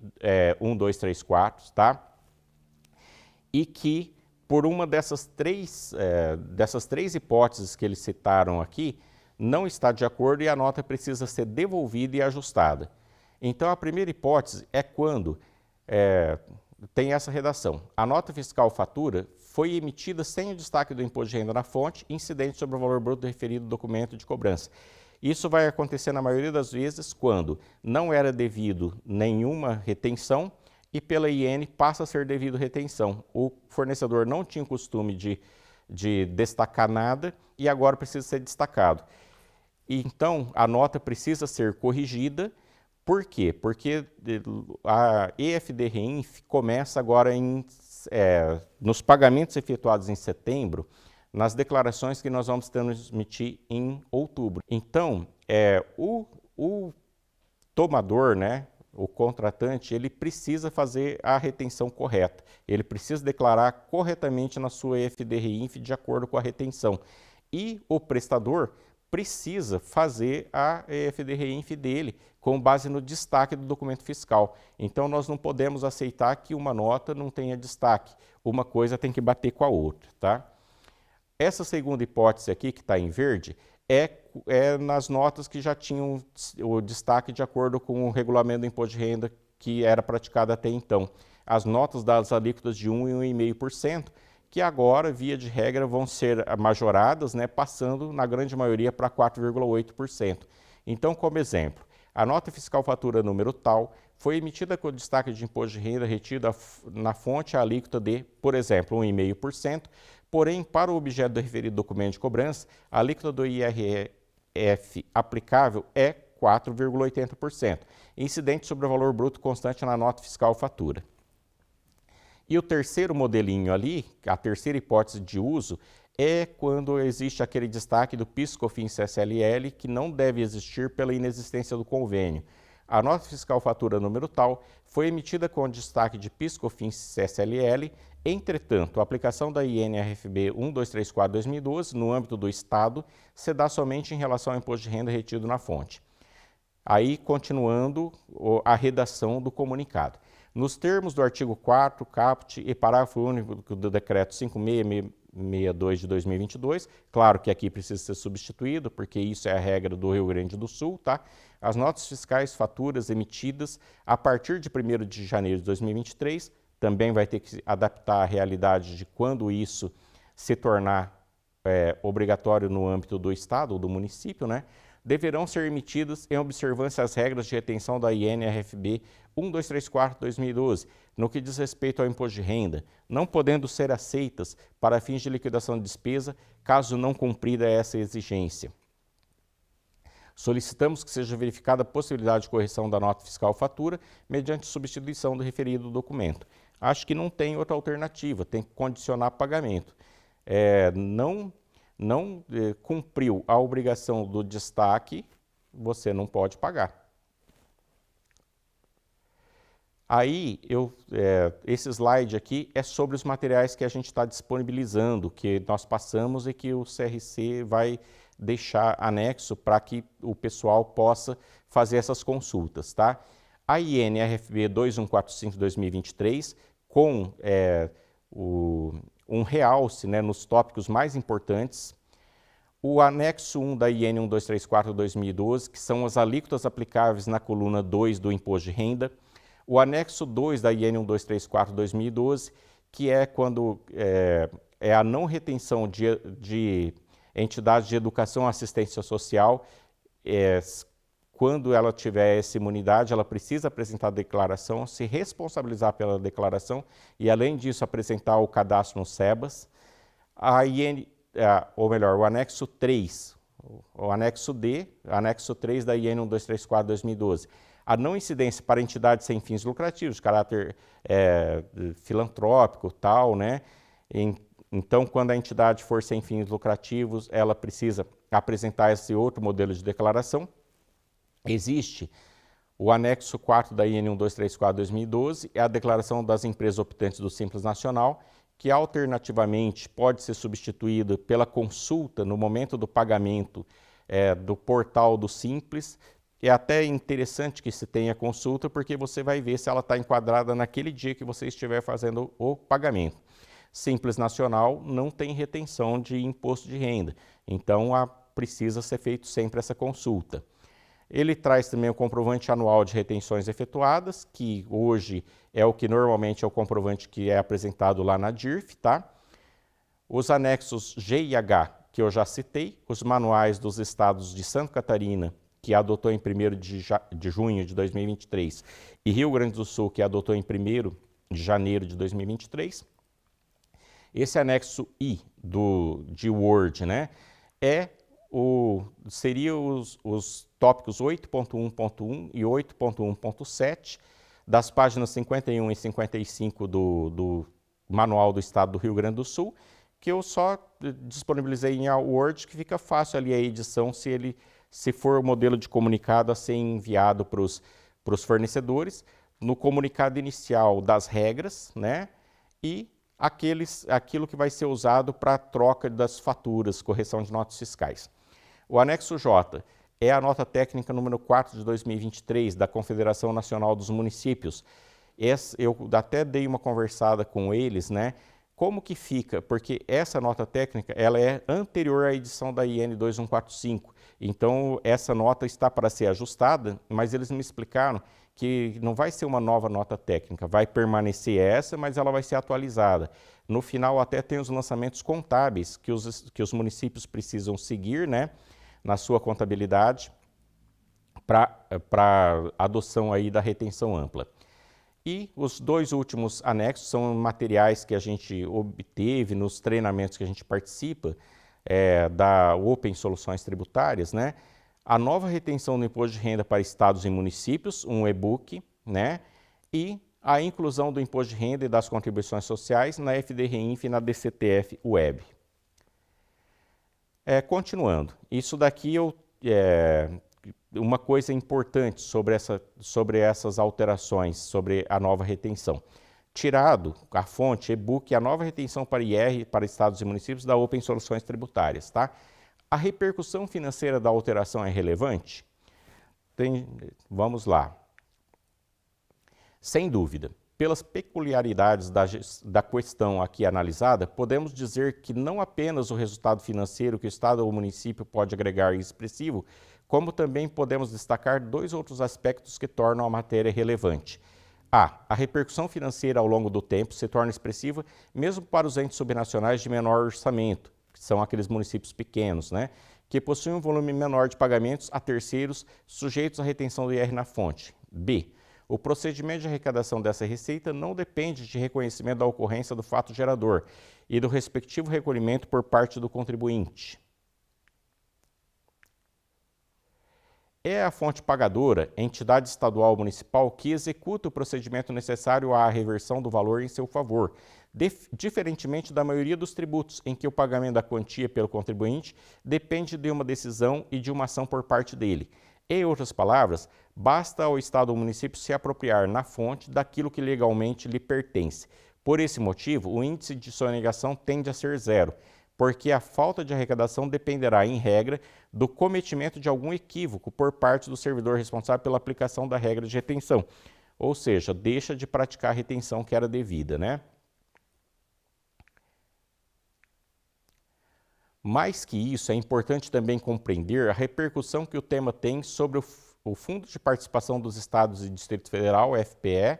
1234, tá? E que por uma dessas três hipóteses que eles citaram aqui, não está de acordo e a nota precisa ser devolvida e ajustada. Então, a primeira hipótese é quando tem essa redação. A nota fiscal fatura foi emitida sem o destaque do imposto de renda na fonte, incidente sobre o valor bruto do referido documento de cobrança. Isso vai acontecer na maioria das vezes quando não era devido nenhuma retenção e pela IN passa a ser devido retenção. O fornecedor não tinha o costume de destacar nada e agora precisa ser destacado. Então, a nota precisa ser corrigida. Por quê? Porque a EFD-REINF começa agora nos pagamentos efetuados em setembro, nas declarações que nós vamos transmitir em outubro. Então, o tomador, né, o contratante, ele precisa fazer a retenção correta. Ele precisa declarar corretamente na sua EFD-REINF de acordo com a retenção. E o prestador precisa fazer a EFD-REINF dele com base no destaque do documento fiscal. Então, nós não podemos aceitar que uma nota não tenha destaque. Uma coisa tem que bater com a outra, tá? Essa segunda hipótese aqui, que está em verde, é nas notas que já tinham o destaque de acordo com o regulamento do imposto de renda que era praticado até então. As notas das alíquotas de 1% e 1,5%, que agora, via de regra, vão ser majoradas, né, passando, na grande maioria, para 4,8%. Então, como exemplo, a nota fiscal fatura número tal foi emitida com destaque de imposto de renda retido na fonte a alíquota de, por exemplo, 1,5%, porém, para o objeto do referido documento de cobrança, a alíquota do IRF aplicável é 4,80%, incidente sobre o valor bruto constante na nota fiscal fatura. E o terceiro modelinho ali, a terceira hipótese de uso, é quando existe aquele destaque do PIS/COFINS/CSLL que não deve existir pela inexistência do convênio. A nota fiscal fatura número tal foi emitida com destaque de PIS/COFINS/CSLL, entretanto, a aplicação da INRFB 1234/2012 no âmbito do Estado se dá somente em relação ao imposto de renda retido na fonte. Aí, continuando a redação do comunicado. Nos termos do artigo 4º, caput e parágrafo único do decreto 5662 de 2022, claro que aqui precisa ser substituído, porque isso é a regra do Rio Grande do Sul, tá? As notas fiscais faturas emitidas a partir de 1º de janeiro de 2023, também vai ter que adaptar a realidade de quando isso se tornar obrigatório no âmbito do Estado ou do município, né? Deverão ser emitidas em observância às regras de retenção da INRFB 1234/2012, no que diz respeito ao imposto de renda, não podendo ser aceitas para fins de liquidação de despesa, caso não cumprida essa exigência. Solicitamos que seja verificada a possibilidade de correção da nota fiscal fatura mediante substituição do referido documento. Acho que não tem outra alternativa, tem que condicionar pagamento. Não cumpriu a obrigação do destaque, você não pode pagar. Aí, esse slide aqui é sobre os materiais que a gente está disponibilizando, que nós passamos e que o CRC vai deixar anexo para que o pessoal possa fazer essas consultas, tá? A IN-RFB 2145-2023, com um realce, né, nos tópicos mais importantes. O anexo 1 da IN 1234-2012, que são as alíquotas aplicáveis na coluna 2 do Imposto de Renda. O anexo 2 da IN 1234-2012, que é quando é a não retenção de entidades de educação e assistência social. Quando ela tiver essa imunidade, ela precisa apresentar a declaração, se responsabilizar pela declaração e, além disso, apresentar o cadastro no SEBAS. O anexo 3, o anexo D, anexo 3 da IN 1234-2012. A não incidência para entidades sem fins lucrativos, de caráter filantrópico, tal, né? Então, quando a entidade for sem fins lucrativos, ela precisa apresentar esse outro modelo de declaração. Existe o anexo 4 da IN 1234-2012, é a declaração das empresas optantes do Simples Nacional, que alternativamente pode ser substituída pela consulta no momento do pagamento do portal do Simples. É até interessante que se tenha consulta, porque você vai ver se ela está enquadrada naquele dia que você estiver fazendo o pagamento. Simples Nacional não tem retenção de imposto de renda, então precisa ser feito sempre essa consulta. Ele traz também o comprovante anual de retenções efetuadas, que hoje é o que normalmente é o comprovante que é apresentado lá na DIRF, tá? Os anexos G e H, que eu já citei, os manuais dos estados de Santa Catarina, que adotou em 1º de junho de 2023, e Rio Grande do Sul, que adotou em 1º de janeiro de 2023. Esse anexo I de Word, né, seria os tópicos 8.1.1 e 8.1.7 das páginas 51 e 55 do Manual do Estado do Rio Grande do Sul, que eu só disponibilizei em Word, que fica fácil ali a edição se for o modelo de comunicado a ser enviado para os fornecedores, no comunicado inicial das regras, né, e aquilo que vai ser usado para a troca das faturas, correção de notas fiscais. O anexo J é a nota técnica número 4 de 2023 da Confederação Nacional dos Municípios. Eu até dei uma conversada com eles, né? Como que fica? Porque essa nota técnica ela é anterior à edição da IN 2145. Então, essa nota está para ser ajustada, mas eles me explicaram que não vai ser uma nova nota técnica, vai permanecer essa, mas ela vai ser atualizada. No final, até tem os lançamentos contábeis que os municípios precisam seguir, né, na sua contabilidade para adoção aí da retenção ampla. E os dois últimos anexos são materiais que a gente obteve nos treinamentos que a gente participa da Open Soluções Tributárias, né? A nova retenção do imposto de renda para estados e municípios, um e-book, né? E a inclusão do imposto de renda e das contribuições sociais na FDRINF e na DCTF Web. Continuando, isso daqui uma coisa importante sobre essas alterações, sobre a nova retenção. Tirado a fonte e-book, a nova retenção para IR para estados e municípios da Open Soluções Tributárias, tá? A repercussão financeira da alteração é relevante? Vamos lá. Sem dúvida. Pelas peculiaridades da questão aqui analisada, podemos dizer que não apenas o resultado financeiro que o Estado ou o município pode agregar é expressivo, como também podemos destacar dois outros aspectos que tornam a matéria relevante. A repercussão financeira ao longo do tempo se torna expressiva mesmo para os entes subnacionais de menor orçamento, que são aqueles municípios pequenos, né, que possuem um volume menor de pagamentos a terceiros sujeitos à retenção do IR na fonte. B. O procedimento de arrecadação dessa receita não depende de reconhecimento da ocorrência do fato gerador e do respectivo recolhimento por parte do contribuinte. É a fonte pagadora, entidade estadual ou municipal, que executa o procedimento necessário à reversão do valor em seu favor, diferentemente da maioria dos tributos, em que o pagamento da quantia pelo contribuinte depende de uma decisão e de uma ação por parte dele. Em outras palavras, basta ao Estado ou município se apropriar na fonte daquilo que legalmente lhe pertence. Por esse motivo, o índice de sonegação tende a ser zero, porque a falta de arrecadação dependerá, em regra, do cometimento de algum equívoco por parte do servidor responsável pela aplicação da regra de retenção, ou seja, deixa de praticar a retenção que era devida, né? Mais que isso, é importante também compreender a repercussão que o tema tem sobre o Fundo de Participação dos Estados e Distrito Federal, FPE,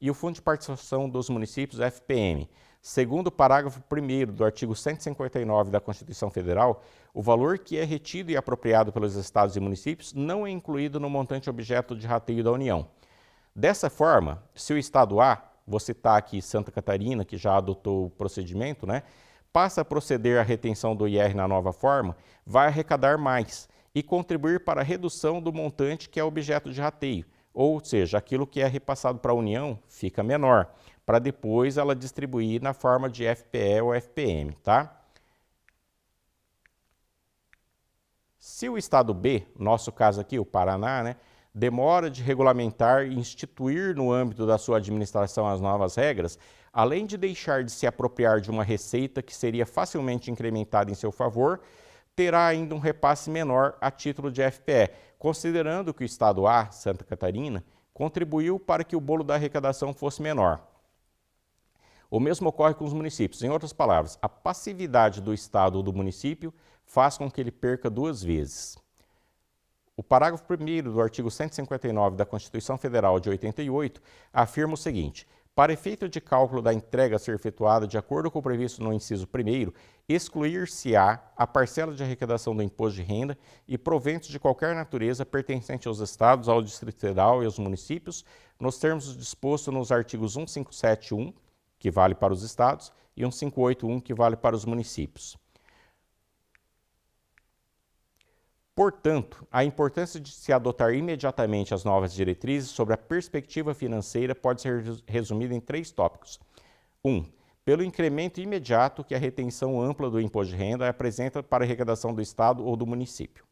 e o Fundo de Participação dos Municípios, FPM. Segundo o parágrafo 1º do artigo 159 da Constituição Federal, o valor que é retido e apropriado pelos estados e municípios não é incluído no montante objeto de rateio da União. Dessa forma, se o estado A, vou citar aqui Santa Catarina, que já adotou o procedimento, né, passa a proceder à retenção do IR na nova forma, vai arrecadar mais e contribuir para a redução do montante que é objeto de rateio, ou seja, aquilo que é repassado para a União fica menor, para depois ela distribuir na forma de FPE ou FPM, tá? Se o estado B, nosso caso aqui, o Paraná, né, demora de regulamentar e instituir no âmbito da sua administração as novas regras, além de deixar de se apropriar de uma receita que seria facilmente incrementada em seu favor, terá ainda um repasse menor a título de FPE, considerando que o estado A, Santa Catarina, contribuiu para que o bolo da arrecadação fosse menor. O mesmo ocorre com os municípios. Em outras palavras, a passividade do estado ou do município faz com que ele perca duas vezes. O parágrafo 1º do artigo 159 da Constituição Federal de 88 afirma o seguinte: para efeito de cálculo da entrega a ser efetuada de acordo com o previsto no inciso 1º, excluir-se-á a parcela de arrecadação do imposto de renda e proventos de qualquer natureza pertencente aos estados, ao Distrito Federal e aos municípios, nos termos dispostos nos artigos 1571, que vale para os estados, e 1581, que vale para os municípios. Portanto, a importância de se adotar imediatamente as novas diretrizes sobre a perspectiva financeira pode ser resumida em 3 tópicos. 1. Pelo incremento imediato que a retenção ampla do imposto de renda apresenta para a arrecadação do Estado ou do município.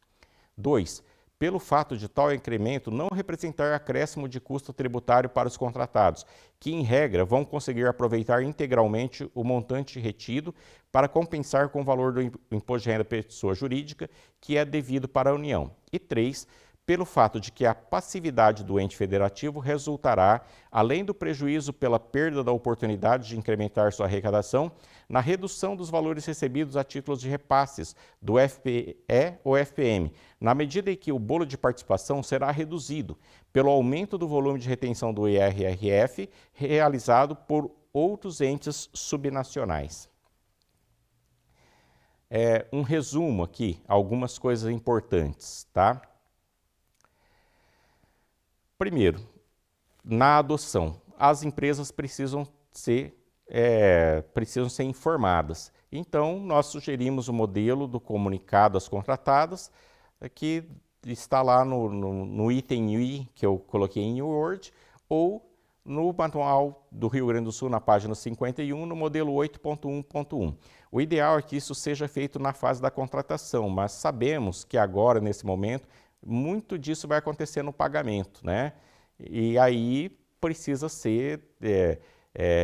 2. Pelo fato de tal incremento não representar acréscimo de custo tributário para os contratados, que, em regra, vão conseguir aproveitar integralmente o montante retido para compensar com o valor do imposto de renda pessoa jurídica, que é devido para a União. E 3. Pelo fato de que a passividade do ente federativo resultará, além do prejuízo pela perda da oportunidade de incrementar sua arrecadação, na redução dos valores recebidos a títulos de repasses do FPE ou FPM, na medida em que o bolo de participação será reduzido pelo aumento do volume de retenção do IRRF realizado por outros entes subnacionais. Um resumo aqui, algumas coisas importantes, tá? Primeiro, na adoção, as empresas precisam ser informadas. Então, nós sugerimos o modelo do comunicado às contratadas, que está lá no item I, que eu coloquei em Word, ou no manual do Rio Grande do Sul, na página 51, no modelo 8.1.1. O ideal é que isso seja feito na fase da contratação, mas sabemos que agora, nesse momento, muito disso vai acontecer no pagamento, né? E aí precisa ser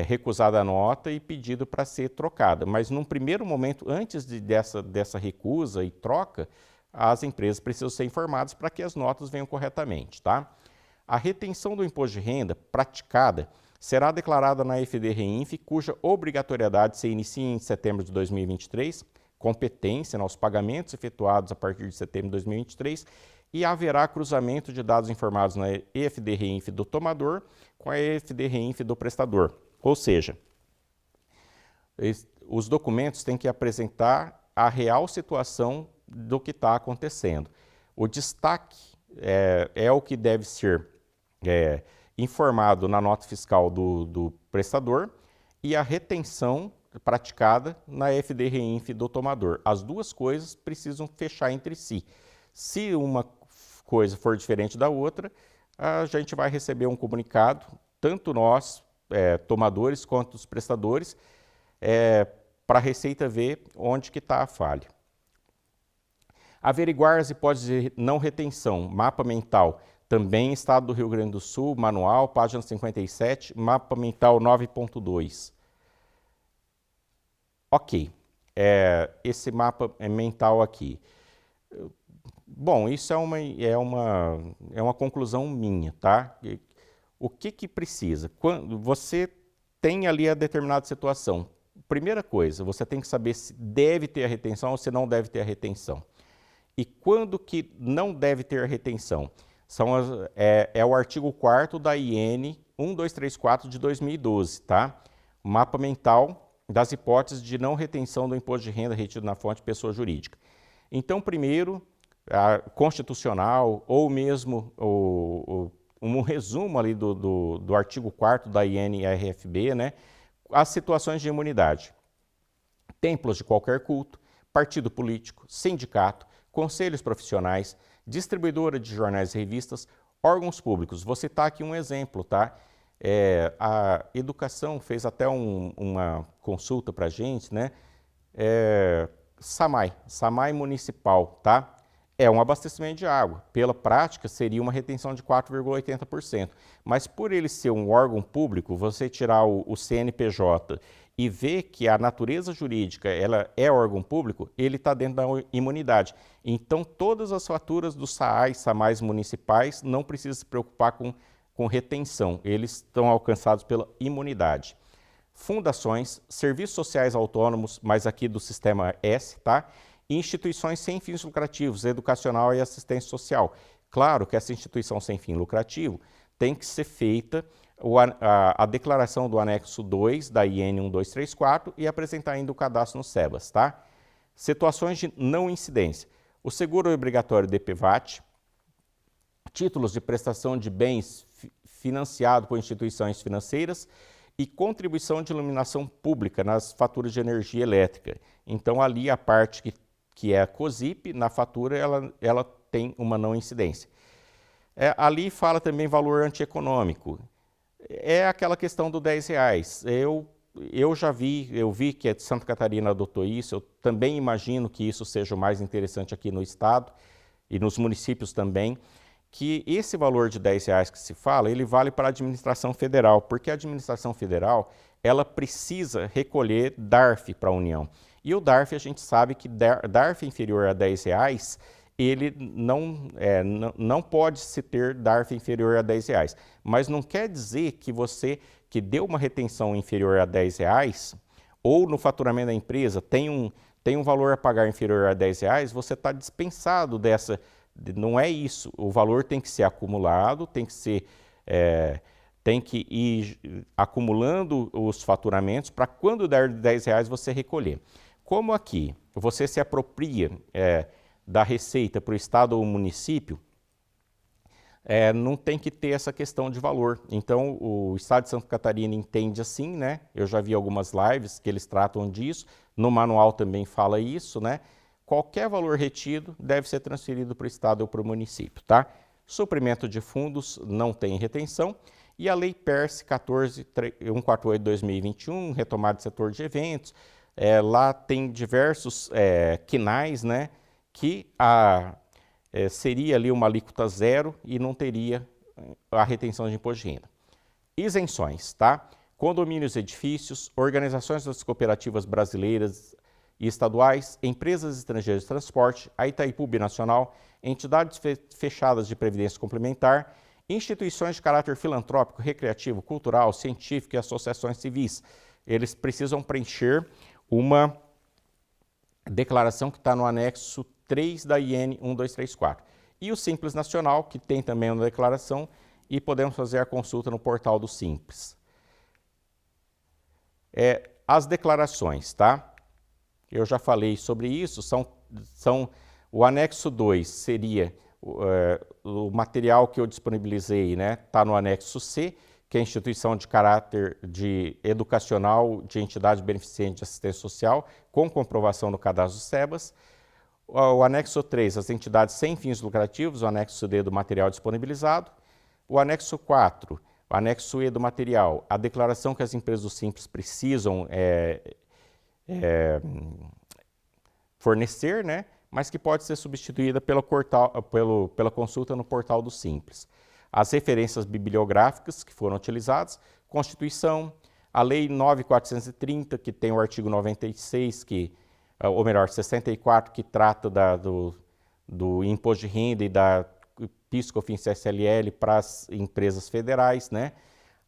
recusada a nota e pedido para ser trocada. Mas num primeiro momento, antes dessa recusa e troca, as empresas precisam ser informadas para que as notas venham corretamente, tá? A retenção do imposto de renda praticada será declarada na FD-REINF, cuja obrigatoriedade se inicia em setembro de 2023, competência nos pagamentos efetuados a partir de setembro de 2023, e haverá cruzamento de dados informados na EFD-REINF do tomador com a EFD-REINF do prestador. Ou seja, os documentos têm que apresentar a real situação do que está acontecendo. O destaque é o que deve ser informado na nota fiscal do prestador e a retenção praticada na EFD-REINF do tomador. As duas coisas precisam fechar entre si. Se uma coisa for diferente da outra, a gente vai receber um comunicado, tanto nós, tomadores, quanto os prestadores, para a Receita ver onde que está a falha. Averiguar as hipóteses de não retenção, mapa mental, também Estado do Rio Grande do Sul, manual, página 57, mapa mental 9.2. Ok, esse mapa mental aqui. Bom, isso é uma conclusão minha, tá? O que precisa? Quando você tem ali a determinada situação, primeira coisa, você tem que saber se deve ter a retenção ou se não deve ter a retenção. E quando que não deve ter a retenção? É o artigo 4º da IN 1234 de 2012, tá? O mapa mental das hipóteses de não retenção do imposto de renda retido na fonte de pessoa jurídica. Então, primeiro, a constitucional ou mesmo um resumo ali do artigo 4º da IN-RFB, né? As situações de imunidade. Templos de qualquer culto, partido político, sindicato, conselhos profissionais, distribuidora de jornais e revistas, órgãos públicos. Vou citar aqui um exemplo, tá? A educação fez até uma consulta para a gente, né? SAMAI municipal, tá? É um abastecimento de água. Pela prática, seria uma retenção de 4,80%. Mas por ele ser um órgão público, você tirar o CNPJ e ver que a natureza jurídica ela é órgão público, ele está dentro da imunidade. Então, todas as faturas dos SAAIs, SAMAIs municipais, não precisa se preocupar com retenção. Eles estão alcançados pela imunidade. Fundações, serviços sociais autônomos, mas aqui do sistema S, tá? E instituições sem fins lucrativos, educacional e assistência social. Claro que essa instituição sem fim lucrativo tem que ser feita a declaração do anexo 2 da IN 1234 e apresentar ainda o cadastro no SEBAS, tá? Situações de não incidência. O seguro obrigatório DPVAT, títulos de prestação de bens financiado por instituições financeiras e contribuição de iluminação pública nas faturas de energia elétrica. Então, ali a parte que é a COSIP, na fatura ela tem uma não incidência. Ali fala também valor antieconômico. É aquela questão do R$10. Eu vi que a Santa Catarina adotou isso, eu também imagino que isso seja o mais interessante aqui no estado e nos municípios também, que esse valor de R$10 que se fala, ele vale para a administração federal, porque a administração federal, ela precisa recolher DARF para a União. E o DARF, a gente sabe que DARF inferior a R$10, ele não pode se ter DARF inferior a R$10. Mas não quer dizer que você que deu uma retenção inferior a R$10, ou no faturamento da empresa tem um valor a pagar inferior a R$10, você está dispensado dessa. Não é isso. O valor tem que ser acumulado, tem que ir acumulando os faturamentos para quando der R$10 você recolher. Como aqui você se apropria da receita para o estado ou município, não tem que ter essa questão de valor. Então, o estado de Santa Catarina entende assim, né? Eu já vi algumas lives que eles tratam disso, no manual também fala isso, né? Qualquer valor retido deve ser transferido para o estado ou para o município, tá? Suprimento de fundos não tem retenção. E a Lei PERSE 148/2021, retomada do setor de eventos, lá tem diversos quinais, né? Que seria ali uma alíquota zero e não teria a retenção de imposto de renda. Isenções, tá? Condomínios e edifícios, organizações das cooperativas brasileiras e estaduais, empresas estrangeiras de transporte, a Itaipu Binacional, entidades fechadas de previdência complementar, instituições de caráter filantrópico, recreativo, cultural, científico e associações civis. Eles precisam preencher uma declaração que está no anexo 3 da IN 1234. E o Simples Nacional, que tem também uma declaração, e podemos fazer a consulta no portal do Simples. As declarações, tá? Eu já falei sobre isso, o anexo 2 seria o material que eu disponibilizei, né? Está no anexo C, que é a instituição de caráter educacional de entidade beneficente de assistência social, com comprovação no cadastro do SEBAS. O anexo 3, as entidades sem fins lucrativos, o anexo D do material disponibilizado. O anexo 4, o anexo E do material, a declaração que as empresas do Simples precisam fornecer, né? mas que pode ser substituída pela consulta no portal do Simples. As referências bibliográficas que foram utilizadas: Constituição, a Lei 9.430, que tem o artigo 96, ou melhor, 64, que trata do imposto de renda e da PIS/COFINS SLL para as empresas federais, né?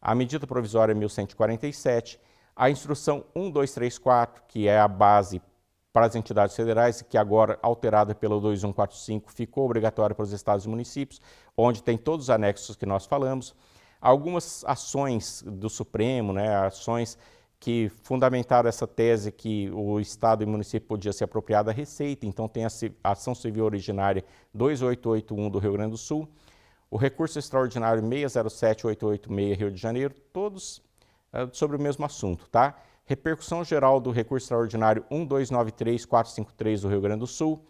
A medida provisória 1147, a instrução 1234, que é a base para as entidades federais, que agora, alterada pelo 2145, ficou obrigatória para os estados e municípios, onde tem todos os anexos que nós falamos. Algumas ações do Supremo, né, ações que fundamentaram essa tese que o Estado e o município podia se apropriar da receita. Então tem a ação civil originária 2881 do Rio Grande do Sul, o recurso extraordinário 607886 Rio de Janeiro, todos sobre o mesmo assunto, tá? Repercussão geral do recurso extraordinário 1293453 do Rio Grande do Sul,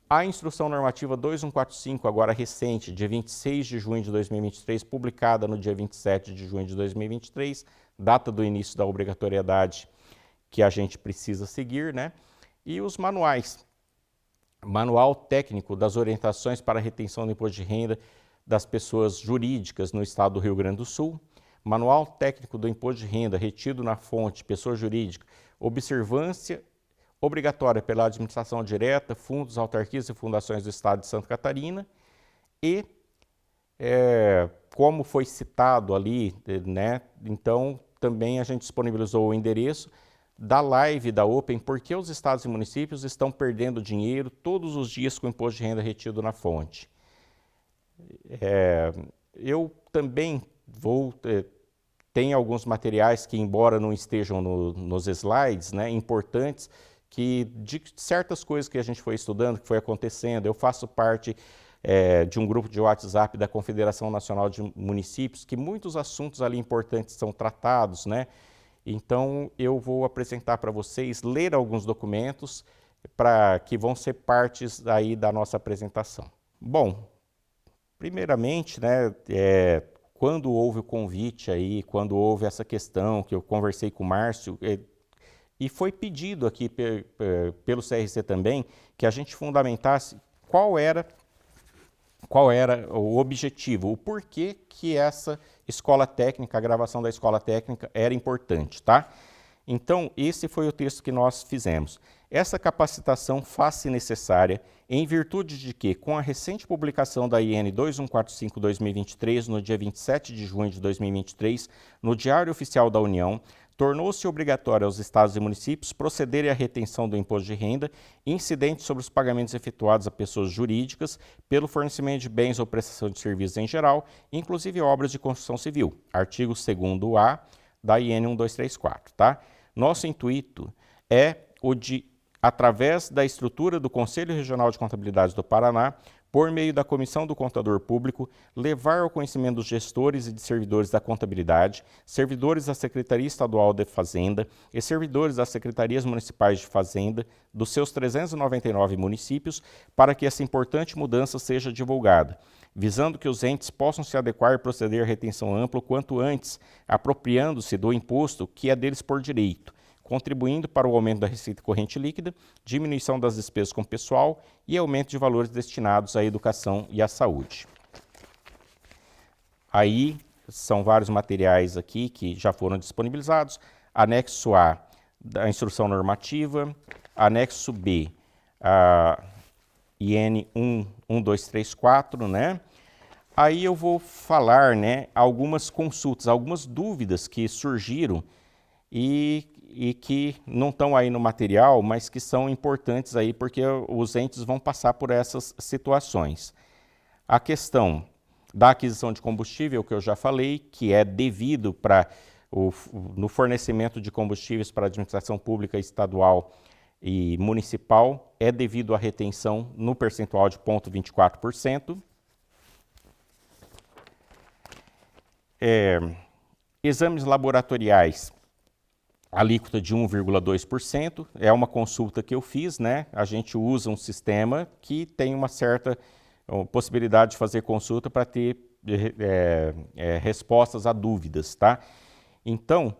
a instrução normativa 2145, agora recente, dia 26 de junho de 2023, publicada no dia 27 de junho de 2023, data do início da obrigatoriedade que a gente precisa seguir, né? E os manuais. Manual técnico das orientações para a retenção do imposto de renda das pessoas jurídicas no estado do Rio Grande do Sul. Manual técnico do imposto de renda retido na fonte, pessoa jurídica, observância obrigatória pela administração direta, fundos, autarquias e fundações do Estado de Santa Catarina. E, como foi citado ali, né, então também a gente disponibilizou o endereço da live da Open, porque os estados e municípios estão perdendo dinheiro todos os dias com o imposto de renda retido na fonte. Eu também tem alguns materiais que, embora não estejam nos slides, né, importantes, que de certas coisas que a gente foi estudando, que foi acontecendo. Eu faço parte de um grupo de WhatsApp da Confederação Nacional de Municípios, que muitos assuntos ali importantes são tratados, né? Então eu vou apresentar para vocês, ler alguns documentos que vão ser partes aí da nossa apresentação. Bom, primeiramente, né, quando houve o convite aí, quando houve essa questão que eu conversei com o Márcio, e foi pedido aqui pelo CRC também que a gente fundamentasse qual era o objetivo, o porquê que essa escola técnica, a gravação da escola técnica era importante, tá? Então, esse foi o texto que nós fizemos. Essa capacitação faz-se necessária em virtude de que, com a recente publicação da IN 2145/2023, no dia 27 de junho de 2023, no Diário Oficial da União, tornou-se obrigatório aos estados e municípios procederem à retenção do imposto de renda incidente sobre os pagamentos efetuados a pessoas jurídicas pelo fornecimento de bens ou prestação de serviços em geral, inclusive obras de construção civil. Artigo 2º-A da IN 1234, tá? Nosso intuito é o de, através da estrutura do Conselho Regional de Contabilidade do Paraná, por meio da Comissão do Contador Público, levar ao conhecimento dos gestores e de servidores da contabilidade, servidores da Secretaria Estadual de Fazenda e servidores das Secretarias Municipais de Fazenda dos seus 399 municípios, para que essa importante mudança seja divulgada, visando que os entes possam se adequar e proceder à retenção ampla o quanto antes, apropriando-se do imposto que é deles por direito, contribuindo para o aumento da receita corrente líquida, diminuição das despesas com pessoal e aumento de valores destinados à educação e à saúde. Aí são vários materiais aqui que já foram disponibilizados. Anexo A, da instrução normativa. Anexo B, a IN 1234, né? Aí eu vou falar, né, algumas consultas, algumas dúvidas que surgiram e que não estão aí no material, mas que são importantes aí porque os entes vão passar por essas situações. A questão da aquisição de combustível, que eu já falei, que é devido no fornecimento de combustíveis para a administração pública estadual e municipal, é devido à retenção no percentual de 0,24%. Exames laboratoriais, alíquota de 1,2%, é uma consulta que eu fiz, né? A gente usa um sistema que tem uma certa possibilidade de fazer consulta para ter respostas a dúvidas, tá? Então,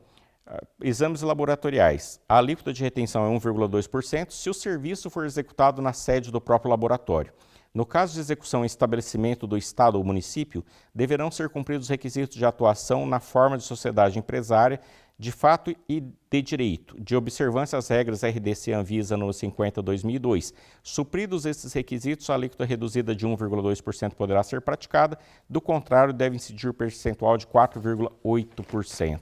Exames laboratoriais. A alíquota de retenção é 1,2% se o serviço for executado na sede do próprio laboratório. No caso de execução em estabelecimento do Estado ou município, deverão ser cumpridos os requisitos de atuação na forma de sociedade empresária, de fato e de direito, de observância às regras RDC Anvisa no 50/2002. Supridos esses requisitos, a alíquota reduzida de 1,2% poderá ser praticada, do contrário, deve incidir o percentual de 4,8%.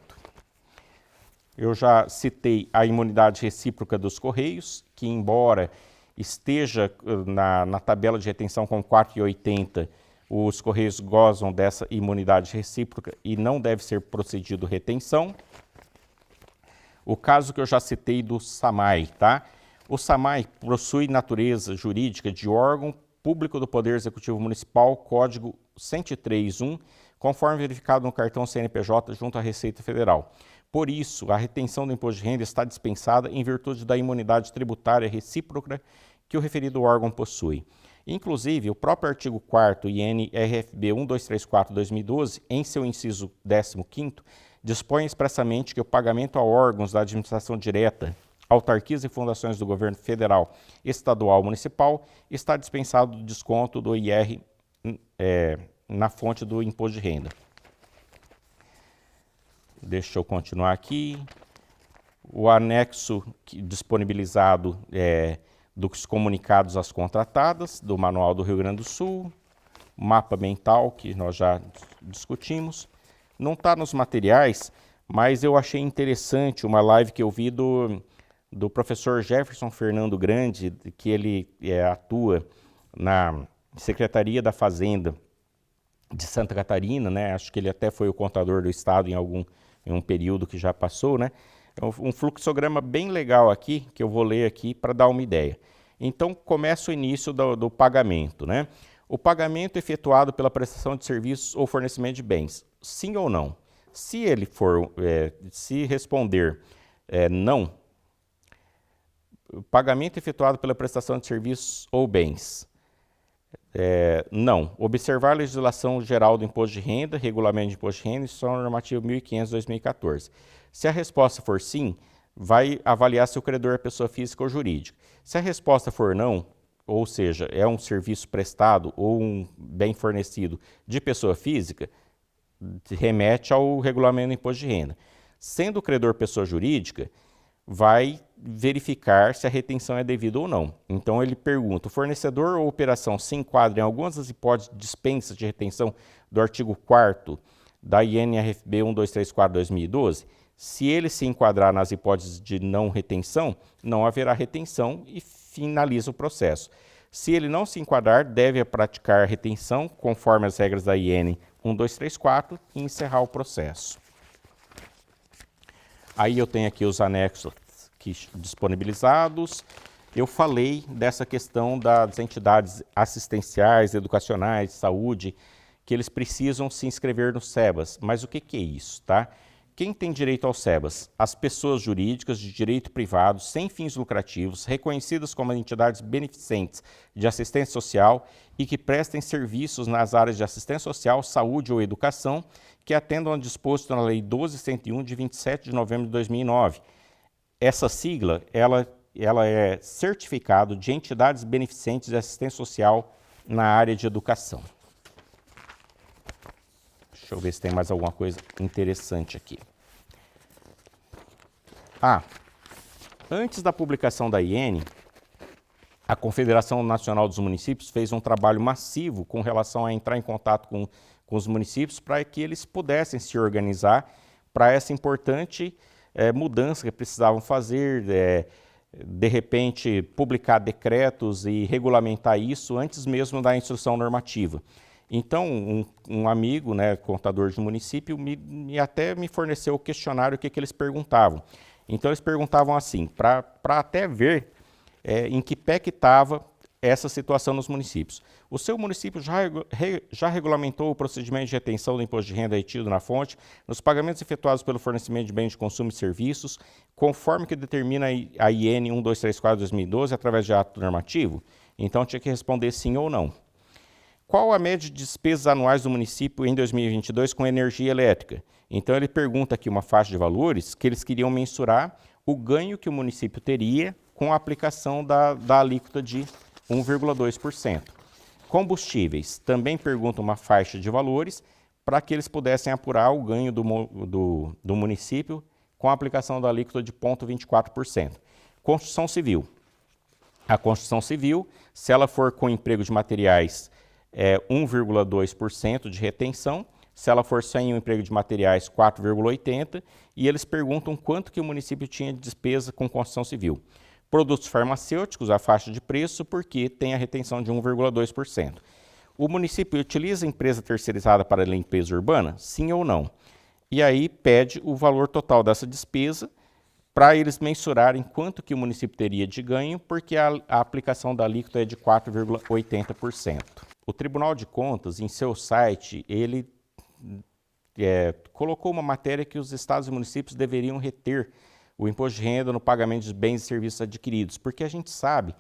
Eu já citei a imunidade recíproca dos Correios, que embora esteja na tabela de retenção com 4,80, os Correios gozam dessa imunidade recíproca e não deve ser procedido retenção. O caso que eu já citei do SAMAI, tá? O SAMAI possui natureza jurídica de órgão público do Poder Executivo Municipal, código 103.1, conforme verificado no cartão CNPJ junto à Receita Federal. Por isso, a retenção do imposto de renda está dispensada em virtude da imunidade tributária recíproca que o referido órgão possui. Inclusive, o próprio artigo 4º IN-RFB 1234/2012, em seu inciso 15º, dispõe expressamente que o pagamento a órgãos da administração direta, autarquias e fundações do governo federal, estadual ou municipal está dispensado do desconto do IR na fonte do imposto de renda. Deixa eu continuar aqui. O anexo disponibilizado dos comunicados às contratadas, do Manual do Rio Grande do Sul, mapa mental, que nós já discutimos. Não está nos materiais, mas eu achei interessante uma live que eu vi do professor Jefferson Fernando Grande, que ele atua na Secretaria da Fazenda de Santa Catarina, né? Acho que ele até foi o contador do estado em um período que já passou, né? Um fluxograma bem legal aqui, que eu vou ler aqui para dar uma ideia. Então, começa o início do pagamento, né? O pagamento efetuado pela prestação de serviços ou fornecimento de bens, sim ou não? Se ele for, se responder não, o pagamento efetuado pela prestação de serviços ou bens, não. Observar a legislação geral do imposto de renda, regulamento de imposto de renda e instrução normativa 1500/2014. Se a resposta for sim, vai avaliar se o credor é pessoa física ou jurídica. Se a resposta for não, ou seja, é um serviço prestado ou um bem fornecido de pessoa física, remete ao regulamento do imposto de renda. Sendo o credor pessoa jurídica, vai verificar se a retenção é devida ou não. Então ele pergunta, o fornecedor ou operação se enquadra em algumas das hipóteses de dispensa de retenção do artigo 4º da IN-RFB 1234/2012? Se ele se enquadrar nas hipóteses de não retenção, não haverá retenção e finaliza o processo. Se ele não se enquadrar, deve praticar retenção conforme as regras da IN 1234 e encerrar o processo. Aí eu tenho aqui os anexos disponibilizados. Eu falei dessa questão das entidades assistenciais, educacionais, saúde, que eles precisam se inscrever no SEBAS. Mas o que é isso, tá? Quem tem direito ao SEBAS? As pessoas jurídicas de direito privado, sem fins lucrativos, reconhecidas como entidades beneficentes de assistência social e que prestem serviços nas áreas de assistência social, saúde ou educação, que atendam ao disposto na Lei 12.101, de 27 de novembro de 2009. Essa sigla, ela é certificado de entidades beneficentes de assistência social na área de educação. Deixa eu ver se tem mais alguma coisa interessante aqui. Antes da publicação da IN, a Confederação Nacional dos Municípios fez um trabalho massivo com relação a entrar em contato com os municípios para que eles pudessem se organizar para essa importante mudança que precisavam fazer, de repente publicar decretos e regulamentar isso antes mesmo da instrução normativa. Então, um amigo, né, contador de município, até me forneceu o questionário, o que eles perguntavam. Então, eles perguntavam assim, para até ver em que pé que estava essa situação nos municípios. O seu município já regulamentou o procedimento de retenção do imposto de renda retido na fonte nos pagamentos efetuados pelo fornecimento de bens de consumo e serviços, conforme que determina a IN 1234/2012 através de ato normativo? Então, tinha que responder sim ou não. Qual a média de despesas anuais do município em 2022 com energia elétrica? Então ele pergunta aqui uma faixa de valores que eles queriam mensurar o ganho que o município teria com a aplicação da alíquota de 1,2%. Combustíveis, também pergunta uma faixa de valores para que eles pudessem apurar o ganho do município com a aplicação da alíquota de 0,24%. Construção civil. A construção civil, se ela for com emprego de materiais, 1,2% de retenção. Se ela for sem o emprego de materiais, 4,80%. E eles perguntam quanto que o município tinha de despesa com construção civil. Produtos farmacêuticos, a faixa de preço, porque tem a retenção de 1,2%. O município utiliza empresa terceirizada para limpeza urbana? Sim ou não? E aí pede o valor total dessa despesa para eles mensurarem quanto que o município teria de ganho, porque a aplicação da alíquota é de 4,80%. O Tribunal de Contas, em seu site, ele colocou uma matéria que os estados e municípios deveriam reter o imposto de renda no pagamento de bens e serviços adquiridos, porque a gente sabe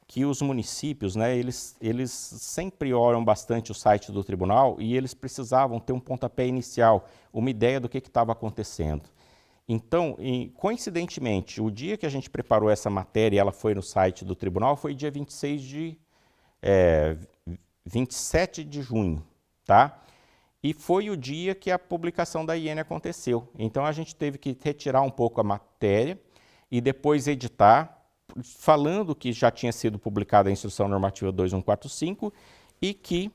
que os municípios, né, eles sempre olham bastante o site do tribunal e eles precisavam ter um pontapé inicial, uma ideia do que estava acontecendo. Então, coincidentemente, o dia que a gente preparou essa matéria e ela foi no site do tribunal foi dia 27 de junho, tá? E foi o dia que a publicação da IN aconteceu. Então, a gente teve que retirar um pouco a matéria e depois editar, falando que já tinha sido publicada a Instrução Normativa 2145 e que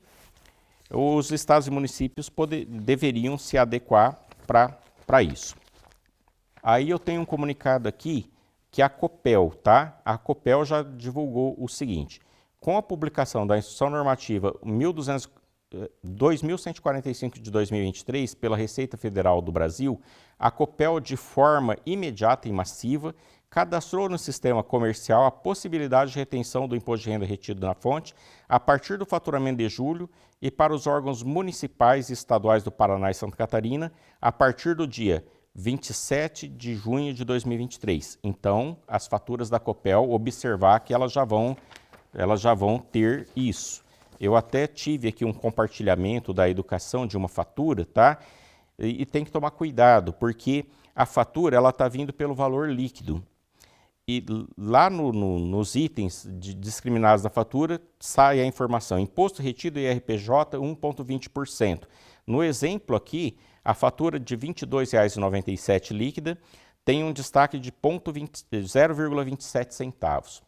os estados e municípios deveriam se adequar para isso. Aí eu tenho um comunicado aqui que a Copel, tá? A Copel já divulgou o seguinte: com a publicação da Instrução Normativa 2145 de 2023 pela Receita Federal do Brasil, a Copel, de forma imediata e massiva, cadastrou no sistema comercial a possibilidade de retenção do imposto de renda retido na fonte a partir do faturamento de julho e para os órgãos municipais e estaduais do Paraná e Santa Catarina a partir do dia 27 de junho de 2023. Então, as faturas da Copel, observar que elas já vão ter isso. Eu até tive aqui um compartilhamento da educação de uma fatura, tá? E tem que tomar cuidado, porque a fatura ela está vindo pelo valor líquido. E lá nos itens discriminados da fatura, sai a informação: imposto retido IRPJ 1,20%. No exemplo aqui, a fatura de R$ 22,97 líquida tem um destaque de 0,27 centavos.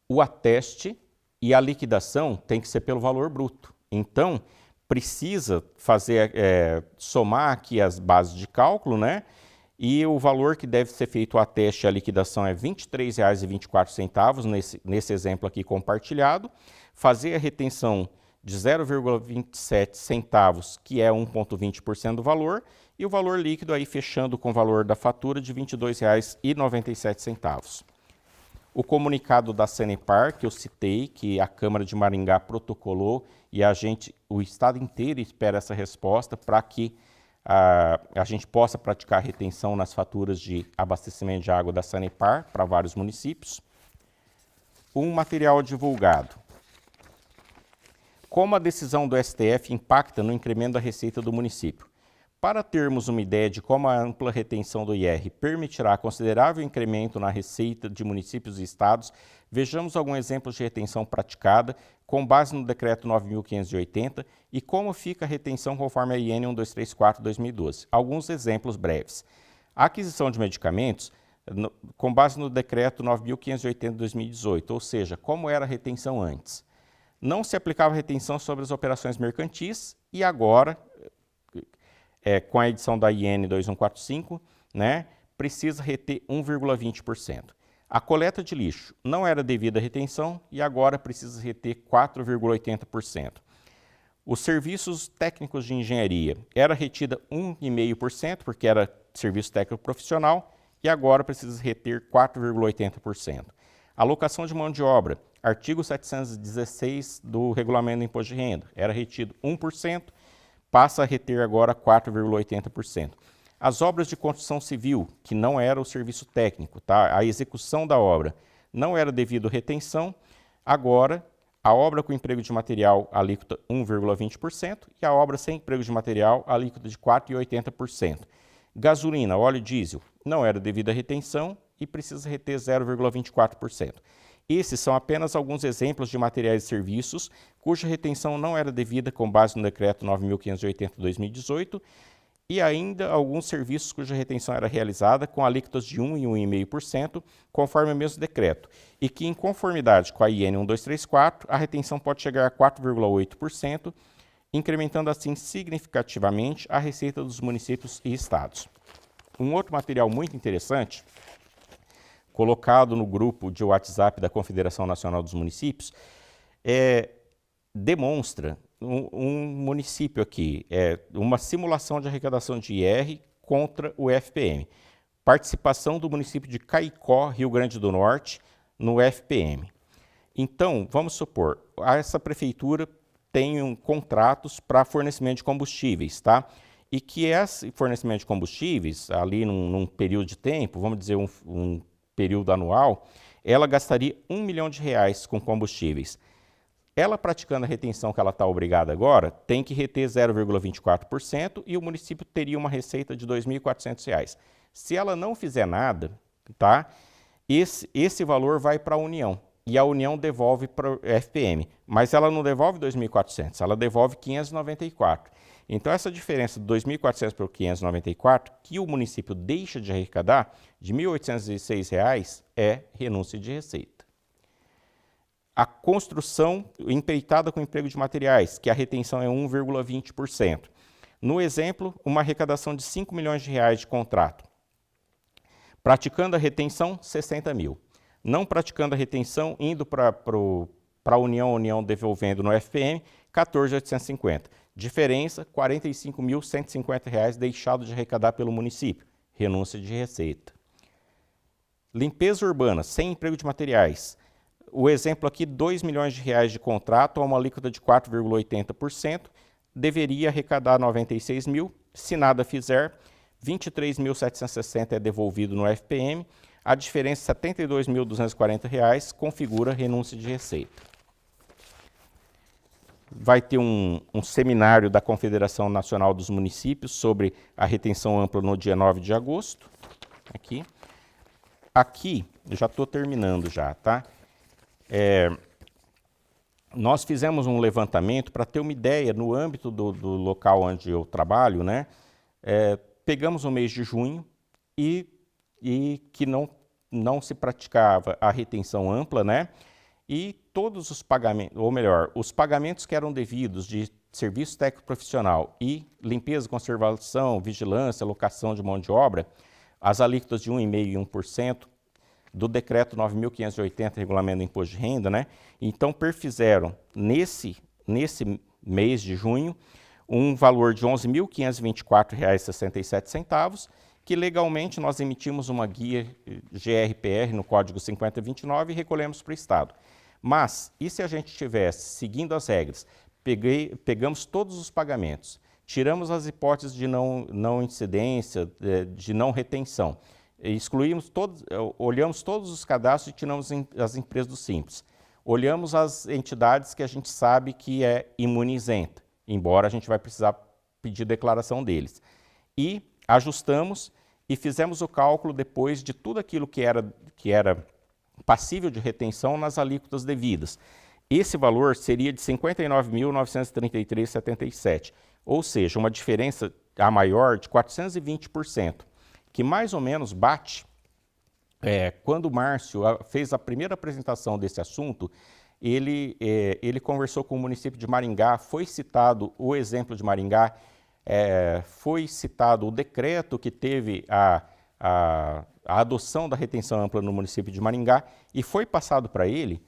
O ateste e a liquidação tem que ser pelo valor bruto. Então, precisa fazer, somar aqui as bases de cálculo, né? E o valor que deve ser feito o ateste e a liquidação é R$ 23,24 nesse exemplo aqui compartilhado. Fazer a retenção de 0,27 centavos, que é 1,20% do valor, e o valor líquido aí fechando com o valor da fatura de R$ 22,97. O comunicado da Sanepar, que eu citei, que a Câmara de Maringá protocolou e o Estado inteiro espera essa resposta para que a gente possa praticar retenção nas faturas de abastecimento de água da Sanepar para vários municípios. Um material divulgado. Como a decisão do STF impacta no incremento da receita do município? Para termos uma ideia de como a ampla retenção do IR permitirá considerável incremento na receita de municípios e estados, vejamos alguns exemplos de retenção praticada com base no Decreto 9.580 e como fica a retenção conforme a IN 1234/2012. Alguns exemplos breves. A aquisição de medicamentos com base no Decreto 9.580/2018, ou seja, como era a retenção antes. Não se aplicava retenção sobre as operações mercantis e agora, com a edição da IN 2145, né, precisa reter 1,20%. A coleta de lixo não era devida à retenção e agora precisa reter 4,80%. Os serviços técnicos de engenharia era retida 1,5% porque era serviço técnico profissional e agora precisa reter 4,80%. Alocação de mão de obra, artigo 716 do Regulamento do Imposto de Renda, era retido 1%, passa a reter agora 4,80%. As obras de construção civil, que não era o serviço técnico, tá? A execução da obra não era devido à retenção, agora a obra com emprego de material, alíquota 1,20%, e a obra sem emprego de material, alíquota de 4,80%. Gasolina, óleo diesel, não era devida à retenção e precisa reter 0,24%. Esses são apenas alguns exemplos de materiais e serviços cuja retenção não era devida com base no Decreto 9.580/2018 e ainda alguns serviços cuja retenção era realizada com alíquotas de 1% e 1,5%, conforme o mesmo decreto, e que, em conformidade com a IN 1234, a retenção pode chegar a 4,8%, incrementando assim significativamente a receita dos municípios e estados. Um outro material muito interessante, colocado no grupo de WhatsApp da Confederação Nacional dos Municípios, demonstra um município aqui, uma simulação de arrecadação de IR contra o FPM. Participação do município de Caicó, Rio Grande do Norte, no FPM. Então, vamos supor, essa prefeitura tem contratos para fornecimento de combustíveis, tá? E que esse fornecimento de combustíveis, ali num período de tempo, vamos dizer um período anual, ela gastaria R$1 milhão com combustíveis. Ela praticando a retenção que ela está obrigada agora, tem que reter 0,24% e o município teria uma receita de R$ 2.400. Se ela não fizer nada, tá? Esse valor vai para a União e a União devolve para o FPM, mas ela não devolve 2.400, ela devolve 594. Então essa diferença de 2.400 para o 594, que o município deixa de arrecadar, de R$ 1.806, é renúncia de receita. A construção empreitada com emprego de materiais, que a retenção é 1,20%. No exemplo, uma arrecadação de R$ 5 milhões de contrato. Praticando a retenção, 60 mil. Não praticando a retenção, indo para a União devolvendo no FPM, 14.850. Diferença, R$ 45.150 deixado de arrecadar pelo município. Renúncia de receita. Limpeza urbana, sem emprego de materiais. O exemplo aqui, R$ 2 milhões de contrato a uma alíquota de 4,80%, deveria arrecadar 96 mil, se nada fizer, 23.760 é devolvido no FPM, a diferença R$ 72.240 configura renúncia de receita. Vai ter um seminário da Confederação Nacional dos Municípios sobre a retenção ampla no dia 9 de agosto. Aqui, já estou terminando já, tá? Nós fizemos um levantamento para ter uma ideia no âmbito do local onde eu trabalho, né? Pegamos o mês de junho e que não se praticava a retenção ampla, né? E todos os pagamentos, ou melhor, os pagamentos que eram devidos de serviço técnico profissional e limpeza, conservação, vigilância, locação de mão de obra, as alíquotas de 1,5% e 1%, do decreto 9.580, regulamento do imposto de renda, né? Então, perfizeram nesse mês de junho um valor de R$ 11.524,67, que legalmente nós emitimos uma guia GRPR no Código 5029 e recolhemos para o Estado. Mas, e se a gente estivesse seguindo as regras, pegamos todos os pagamentos, tiramos as hipóteses de não incidência, de não retenção, excluímos todos, olhamos todos os cadastros e tiramos as empresas do Simples. Olhamos as entidades que a gente sabe que é imunizenta, embora a gente vai precisar pedir declaração deles. E ajustamos e fizemos o cálculo depois de tudo aquilo que era passível de retenção nas alíquotas devidas. Esse valor seria de R$ 59.933,77, ou seja, uma diferença a maior de 420%. Que mais ou menos bate, quando o Márcio fez a primeira apresentação desse assunto, ele conversou com o município de Maringá, foi citado o exemplo de Maringá, foi citado o decreto que teve a adoção da retenção ampla no município de Maringá, e foi passado para ele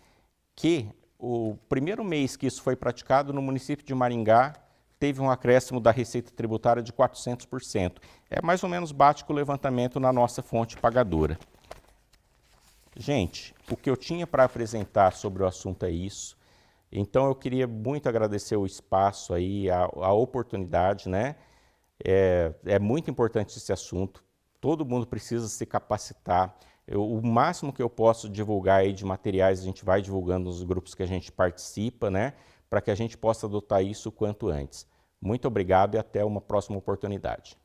que o primeiro mês que isso foi praticado no município de Maringá, teve um acréscimo da receita tributária de 400%. Mais ou menos bate com o levantamento na nossa fonte pagadora. Gente, o que eu tinha para apresentar sobre o assunto é isso. Então eu queria muito agradecer o espaço aí, a oportunidade, né? É muito importante esse assunto. Todo mundo precisa se capacitar. O máximo que eu posso divulgar aí de materiais, a gente vai divulgando nos grupos que a gente participa, né? Para que a gente possa adotar isso o quanto antes. Muito obrigado e até uma próxima oportunidade.